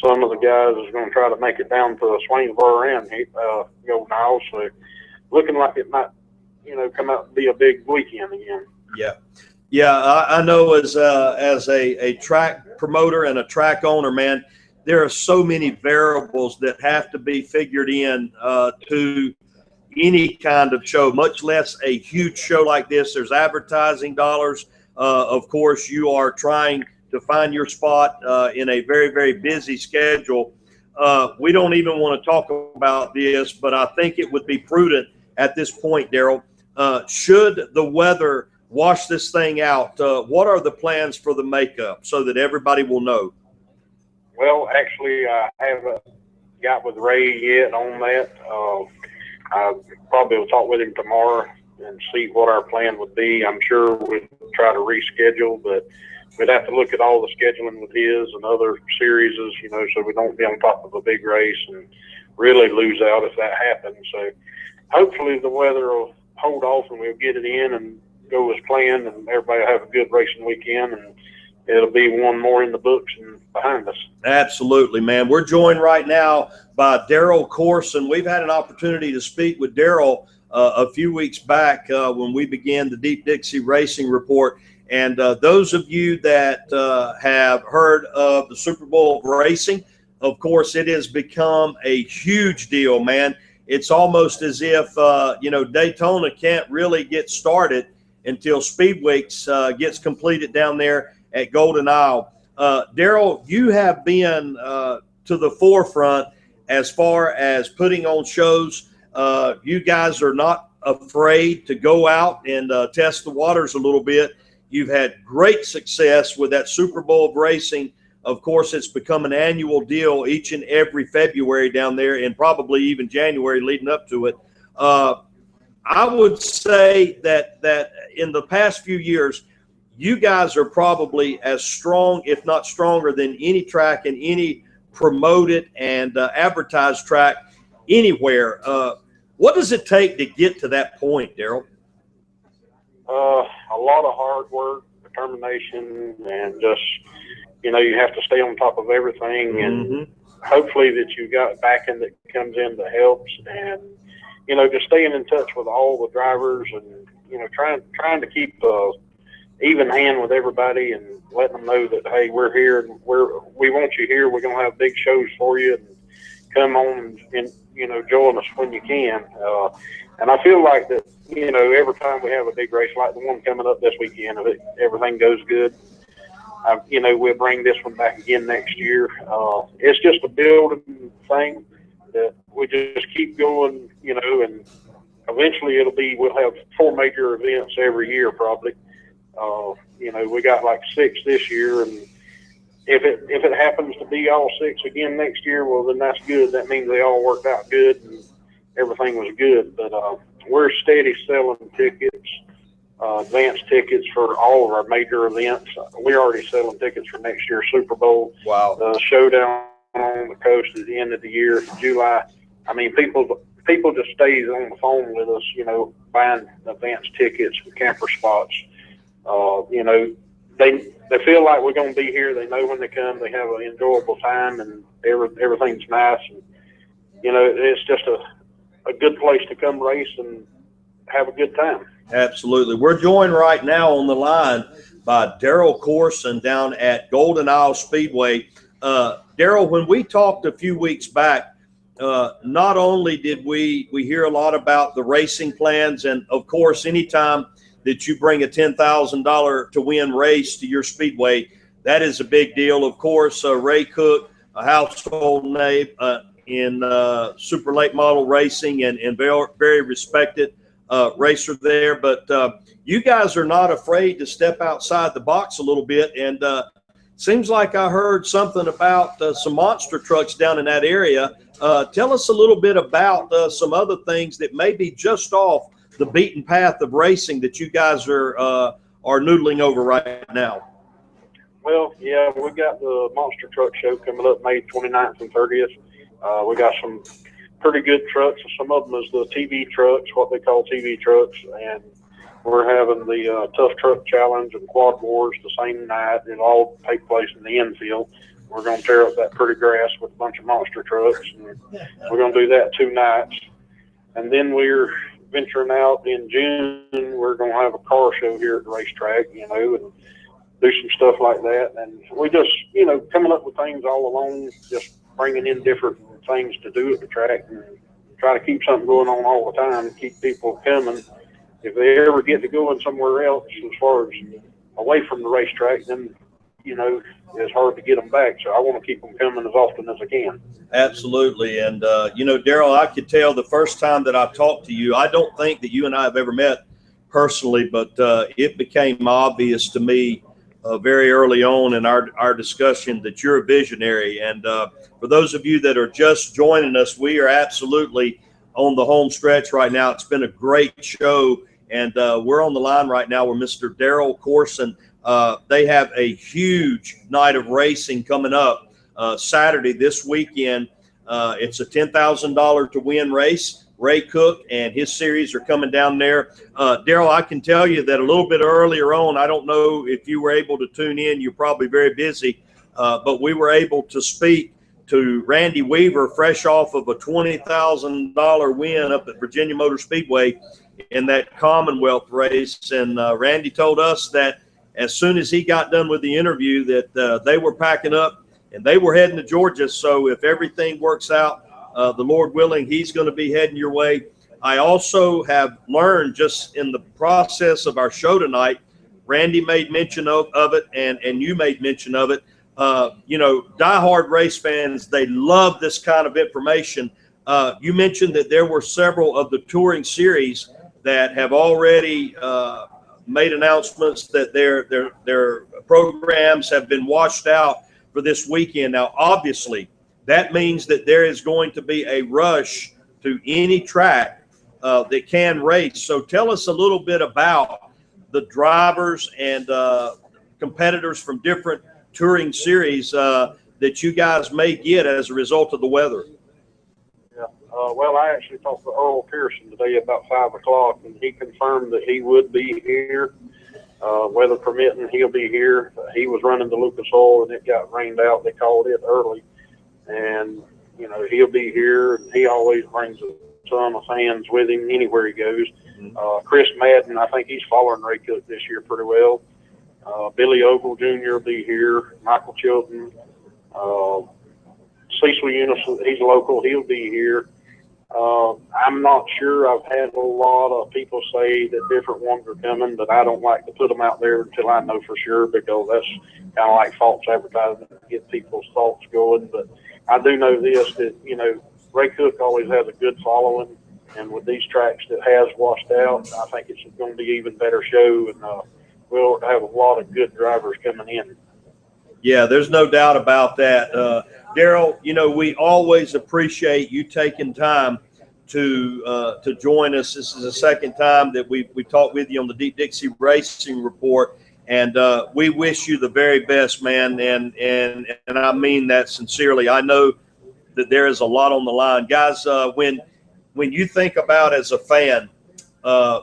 some of the guys is going to try to make it down to Swainsboro and Golden Isle. So looking like it might, come out and be a big weekend again. Yeah, I know as a track promoter and a track owner, man, there are so many variables that have to be figured in to any kind of show, much less a huge show like this. There's advertising dollars. Of course, you are trying to find your spot in a very busy schedule. We don't even want to talk about this, but I think it would be prudent at this point, Daryl. Should the weather wash this thing out, what are the plans for the makeup so that everybody will know? Well, actually, I haven't got with Ray yet on that. I probably will talk with him tomorrow and see what our plan would be. I'm sure we'd try to reschedule, but we'd have to look at all the scheduling with his and other series, so we don't be on top of a big race and really lose out if that happens. So hopefully the weather will hold off and we'll get it in and go as planned, and everybody will have a good racing weekend, and it'll be one more in the books and behind us. Absolutely, man. We're joined right now by Daryl Corson. We've had an opportunity to speak with Daryl a few weeks back when we began the Deep Dixie Racing Report. And those of you that have heard of the Super Bowl of Racing, of course, it has become a huge deal, man. It's almost as if, Daytona can't really get started until Speed Weeks gets completed down there at Golden Isle. Daryl, you have been to the forefront as far as putting on shows. You guys are not afraid to go out and test the waters a little bit. You've had great success with that Super Bowl of racing. Of course, it's become an annual deal each and every February down there, and probably even January leading up to it. I would say that in the past few years, you guys are probably as strong, if not stronger, than any track and any promoted and advertised track anywhere. What does it take to get to that point, Daryl? A lot of hard work, determination, and just, you know, you have to stay on top of everything, and hopefully that you got backing that comes in that helps, and, you know, just staying in touch with all the drivers, and, you know, trying to keep even hand with everybody, and letting them know that, hey, we're here, and we want you here. We're going to have big shows for you, and come on and you know, join us when you can. And I feel like that, you know, every time we have a big race like the one coming up this weekend, if everything goes good, you know, we'll bring this one back again next year. It's just a building thing that we just keep going, you know, and eventually we'll have 4 major events every year probably. You know, we got like 6 this year, and if it happens to be all 6 again next year, well, then that's good. That means they all worked out good and everything was good. But we're steady selling tickets, advanced tickets for all of our major events. We're already selling tickets for next year's Super Bowl. Wow. The showdown on the coast at the end of the year, July. I mean, people just stays on the phone with us, you know, buying advanced tickets and camper spots. You know, they feel like we're going to be here. They know when they come, they have an enjoyable time, and everything's nice. And, you know, it's just a good place to come race and have a good time. Absolutely. We're joined right now on the line by Daryl Corson down at Golden Isle Speedway. Daryl, when we talked a few weeks back, not only did we hear a lot about the racing plans, and of course, anytime that you bring a $10,000 to win race to your speedway, that is a big deal. Of course, Ray Cook, a household name in super late model racing, and very respected racer there. But you guys are not afraid to step outside the box a little bit, and seems like I heard something about some monster trucks down in that area. Tell us a little bit about some other things that may be just off the beaten path of racing that you guys are noodling over right now. Well, yeah, we got the Monster Truck Show coming up May 29th and 30th. We got some pretty good trucks. Some of them is the TV trucks, what they call TV trucks, and we're having the Tough Truck Challenge and Quad Wars the same night. It'll all take place in the infield. We're going to tear up that pretty grass with a bunch of monster trucks, and we're going to do that 2 nights. And then we're venturing out in June. We're going to have a car show here at the racetrack, you know, and do some stuff like that. And we just, you know, coming up with things all along, just bringing in different things to do at the track, and try to keep something going on all the time, keep people coming. If they ever get to going somewhere else as far as away from the racetrack, then, you know, it's hard to get them back. So I want to keep them coming as often as I can. Absolutely. And, you know, Daryl, I could tell the first time that I talked to you, I don't think that you and I have ever met personally, but it became obvious to me very early on in our discussion that you're a visionary. And for those of you that are just joining us, we are absolutely on the home stretch right now. It's been a great show, and we're on the line right now with Mr. Daryl Corson. They have a huge night of racing coming up Saturday this weekend. It's a $10,000 to win race. Ray Cook and his series are coming down there. Daryl, I can tell you that a little bit earlier on, I don't know if you were able to tune in. You're probably very busy, but we were able to speak to Randy Weaver, fresh off of a $20,000 win up at Virginia Motor Speedway in that Commonwealth race. And Randy told us that as soon as he got done with the interview that they were packing up and they were heading to Georgia. So if everything works out, the Lord willing, he's going to be heading your way. I also have learned just in the process of our show tonight, Randy made mention of it, and you made mention of it. You know, diehard race fans, they love this kind of information. You mentioned that there were several of the touring series that have already made announcements that their programs have been washed out for this weekend. Now, obviously, that means that there is going to be a rush to any track that can race. So tell us a little bit about the drivers and competitors from different touring series that you guys may get as a result of the weather. Yeah. Well, I actually talked to Earl Pearson today about 5 o'clock, and he confirmed that he would be here. Weather permitting, he'll be here. He was running the Lucas Oil, and it got rained out. They called it early. And, you know, he'll be here. And he always brings a ton of fans with him anywhere he goes. Chris Madden, I think he's following Ray Cook this year pretty well. Billy Ogle Jr. will be here. Michael Chilton. Cecil Eunice, he's local. He'll be here. I'm not sure. I've had a lot of people say that different ones are coming, but I don't like to put them out there until I know for sure, because that's kind of like false advertising to get people's thoughts going. But I do know this, that, you know, Ray Cook always has a good following, and with these tracks that has washed out, I think it's going to be even better show, and we'll have a lot of good drivers coming in. Yeah, there's no doubt about that. Daryl, you know, we always appreciate you taking time to join us. This is the second time that we talked with you on the Deep Dixie Racing Report, and we wish you the very best, man, and I mean that sincerely. I know that there is a lot on the line. Guys, when you think about, as a fan,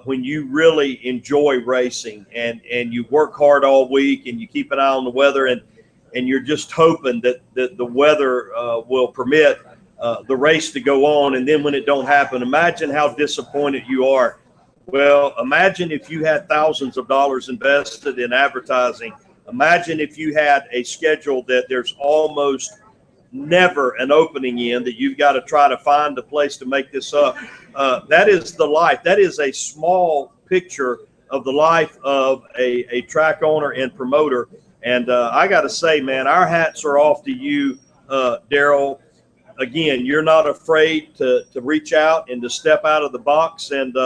when you really enjoy racing and you work hard all week and you keep an eye on the weather, and you're just hoping that the weather will permit the race to go on, and then when it don't happen, imagine how disappointed you are. Well, imagine if you had thousands of dollars invested in advertising. Imagine if you had a schedule that there's almost never an opening in, that you've got to try to find a place to make this up. That is the life. That is a small picture of the life of a track owner and promoter. And I got to say, man, our hats are off to you, Daryl. Again, you're not afraid to reach out and to step out of the box. And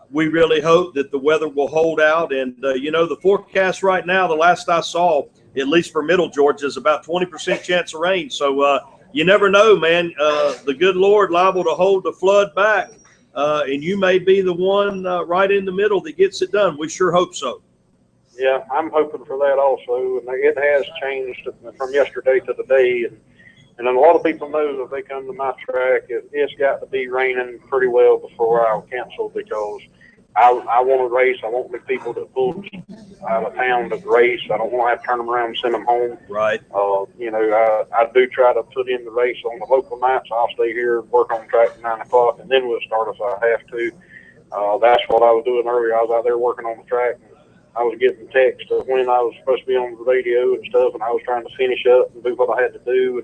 we really hope that the weather will hold out. And, you know, the forecast right now, the last I saw, at least for Middle Georgia, is about 20% chance of rain. So you never know, man. The good Lord liable to hold the flood back. And you may be the one right in the middle that gets it done. We sure hope so. Yeah, I'm hoping for that also. And it has changed from yesterday to today. And a lot of people know that they come to my track, it's got to be raining pretty well before I'll cancel, because I want to race. I want the people that pull out of town to race. I don't want to have to turn them around and send them home. Right. You know, I do try to put in the race on the local nights. I'll stay here and work on the track at 9 o'clock, and then we'll start if I have to. That's what I was doing earlier. I was out there working on the track. I was getting texts of when I was supposed to be on the radio and stuff, and I was trying to finish up and do what I had to do.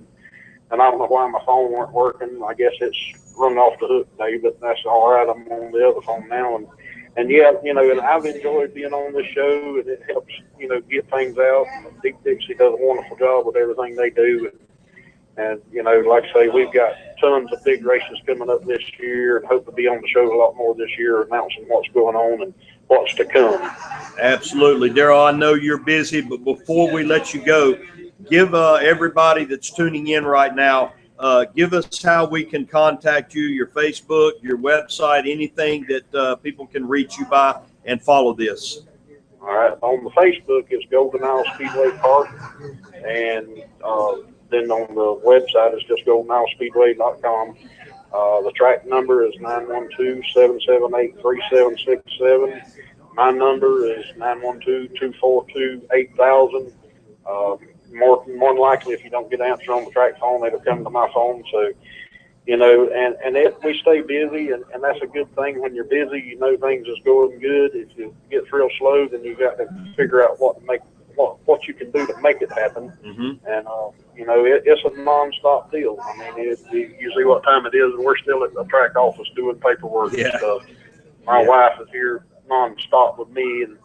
And I don't know why my phone weren't working. I guess it's run off the hook today, but that's all right. I'm on the other phone now. And yeah, you know, and I've enjoyed being on this show, and it helps, you know, get things out. Deep Dixie does a wonderful job with everything they do. And you know, like I say, we've got tons of big races coming up this year, and hope to be on the show a lot more this year, announcing what's going on and what's to come. Absolutely. Daryl, I know you're busy, but before we let you go, give everybody that's tuning in right now, give us how we can contact you, your Facebook, your website, anything that people can reach you by and follow this. All right. On the Facebook, it's Golden Isle Speedway Park. And then on the website, it's just goldenilespeedway.com. The track number is 912-778-3767. My number is 912-242-8000. More than likely, if you don't get an answer on the track phone, it'll come to my phone. So, you know, and we stay busy, and that's a good thing. When you're busy, you know things is going good. If you get real slow, then you got to figure out what you can do to make it happen. Mm-hmm. And you know, it's a nonstop deal. I mean, you see what time it is, and we're still at the track office doing paperwork and stuff. My wife is here nonstop with me, and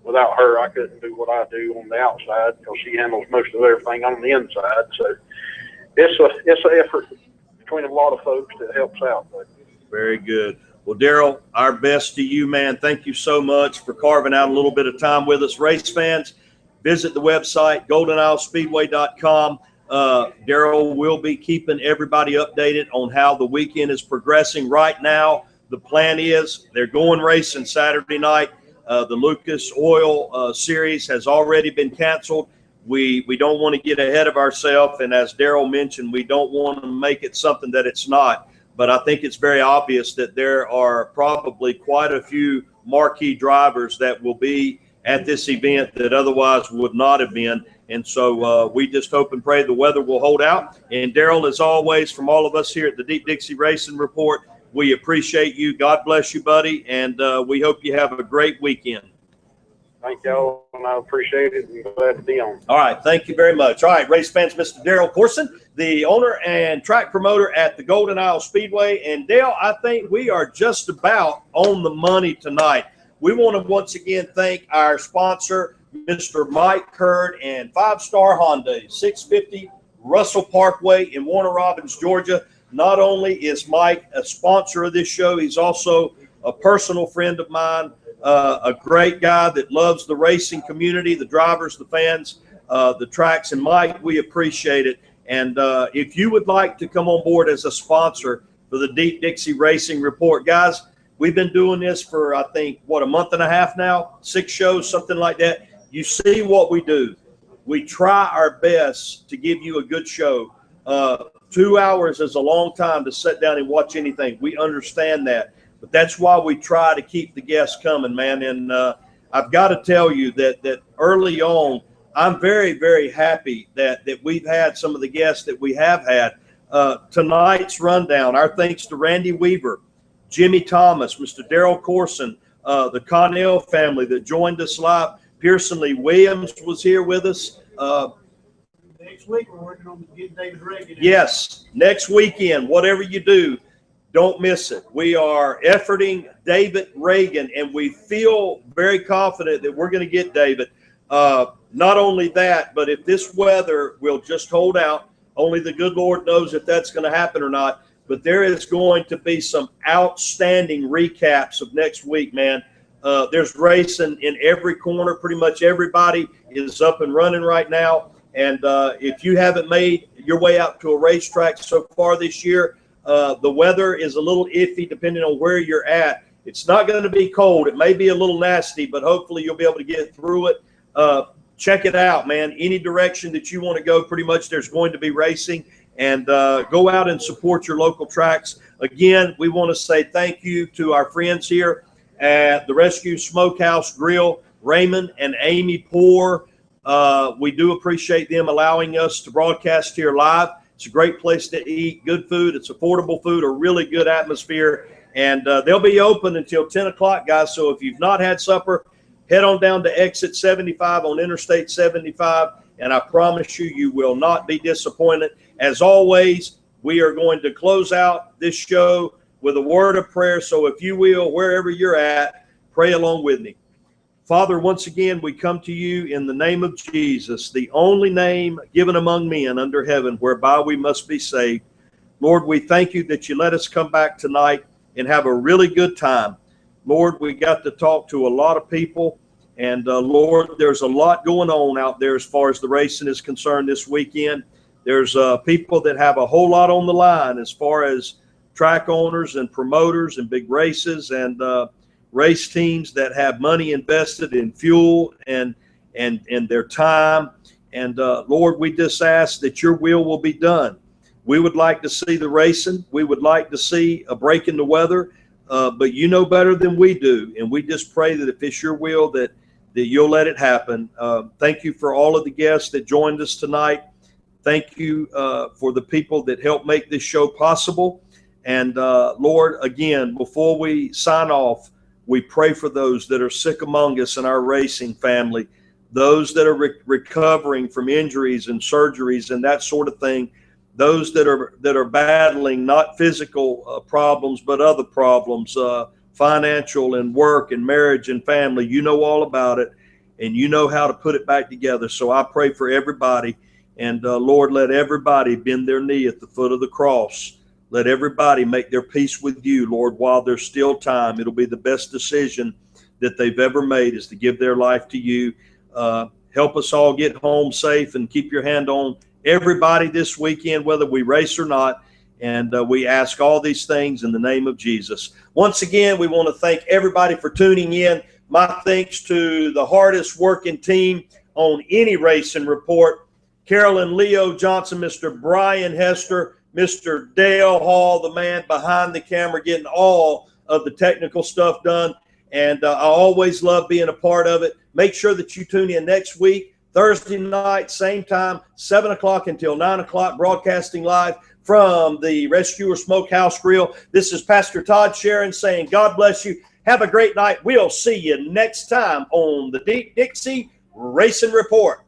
without her, I couldn't do what I do on the outside, because she handles most of everything on the inside. So it's an effort between a lot of folks that helps out. But. Very good. Well, Daryl, our best to you, man. Thank you so much for carving out a little bit of time with us. Race fans, visit the website, goldenisleSpeedway.com. Daryl will be keeping everybody updated on how the weekend is progressing. Right now, the plan is they're going racing Saturday night. The Lucas Oil Series has already been canceled. We don't want to get ahead of ourselves, and as Daryl mentioned, we don't want to make it something that it's not. But I think it's very obvious that there are probably quite a few marquee drivers that will be at this event that otherwise would not have been. And so we just hope and pray the weather will hold out. And Daryl, as always, from all of us here at the Deep Dixie Racing Report, we appreciate you. God bless you, buddy. And we hope you have a great weekend. Thank y'all, and I appreciate it, and glad to be on. All right, thank you very much. All right, race fans, Mr. Daryl Corson, the owner and track promoter at the Golden Isle Speedway. And Dale, I think we are just about on the money tonight. We want to once again thank our sponsor, Mr. Mike Curd and 5-Star Hyundai, 650 Russell Parkway in Warner Robins, Georgia. Not only is Mike a sponsor of this show, he's also a personal friend of mine. A great guy that loves the racing community, the drivers, the fans, the tracks. And Mike, we appreciate it. And if you would like to come on board as a sponsor for the Deep Dixie Racing Report, guys, we've been doing this for, I think, a month and a half now, 6 shows, something like that. You see what we do. We try our best to give you a good show. 2 hours is a long time to sit down and watch anything. We understand that. But that's why we try to keep the guests coming, man. And I've got to tell you that early on, I'm very, very happy that we've had some of the guests that we have had. Tonight's rundown, our thanks to Randy Weaver, Jimmy Thomas, Mr. Daryl Corson, the Connell family that joined us live. Pearson Lee Williams was here with us. Next week, we're working on getting David Reagan. Yes, next weekend, whatever you do, don't miss it. We are efforting David Reagan, and we feel very confident that we're going to get David. Not only that, but if this weather will just hold out, only the good Lord knows if that's going to happen or not. But there is going to be some outstanding recaps of next week, man. There's racing in every corner. Pretty much everybody is up and running right now. And if you haven't made your way out to a racetrack so far this year, the weather is a little iffy depending on where you're at. It's not going to be cold. It may be a little nasty, but hopefully you'll be able to get through it. Check it out, man. Any direction that you want to go, pretty much there's going to be racing. And go out and support your local tracks. Again, we want to say thank you to our friends here at the Rescue Smokehouse Grill, Raymond and Amy Poor. We do appreciate them allowing us to broadcast here live. It's a great place to eat, good food. It's affordable food, a really good atmosphere. And they'll be open until 10 o'clock, guys. So if you've not had supper, head on down to exit 75 on Interstate 75. And I promise you, you will not be disappointed. As always, we are going to close out this show with a word of prayer. So if you will, wherever you're at, pray along with me. Father, once again, we come to you in the name of Jesus, the only name given among men under heaven whereby we must be saved. Lord, we thank you that you let us come back tonight and have a really good time. Lord, we got to talk to a lot of people. And Lord, there's a lot going on out there as far as the racing is concerned this weekend. There's people that have a whole lot on the line as far as track owners and promoters and big races and race teams that have money invested in fuel and their time. And Lord, we just ask that your will be done. We would like to see the racing. We would like to see a break in the weather, but you know better than we do. And we just pray that if it's your will that you'll let it happen. Thank you for all of the guests that joined us tonight. Thank you for the people that helped make this show possible. And Lord, again, before we sign off, we pray for those that are sick among us in our racing family, those that are recovering from injuries and surgeries and that sort of thing, those that are battling not physical problems but other problems, financial and work and marriage and family. You know all about it, and you know how to put it back together. So I pray for everybody, and Lord, let everybody bend their knee at the foot of the cross. Let everybody make their peace with you, Lord, while there's still time. It'll be the best decision that they've ever made, is to give their life to you. Help us all get home safe, and keep your hand on everybody this weekend, whether we race or not. And we ask all these things in the name of Jesus. Once again, we want to thank everybody for tuning in. My thanks to the hardest working team on any racing report: Carolyn Leo Johnson, Mr. Brian Hester, Mr. Dale Hall, the man behind the camera, getting all of the technical stuff done. And I always love being a part of it. Make sure that you tune in next week, Thursday night, same time, 7 o'clock until 9 o'clock, broadcasting live from the Rescuer Smokehouse Grill. This is Pastor Todd Sharon saying God bless you. Have a great night. We'll see you next time on the Deep Dixie Racing Report.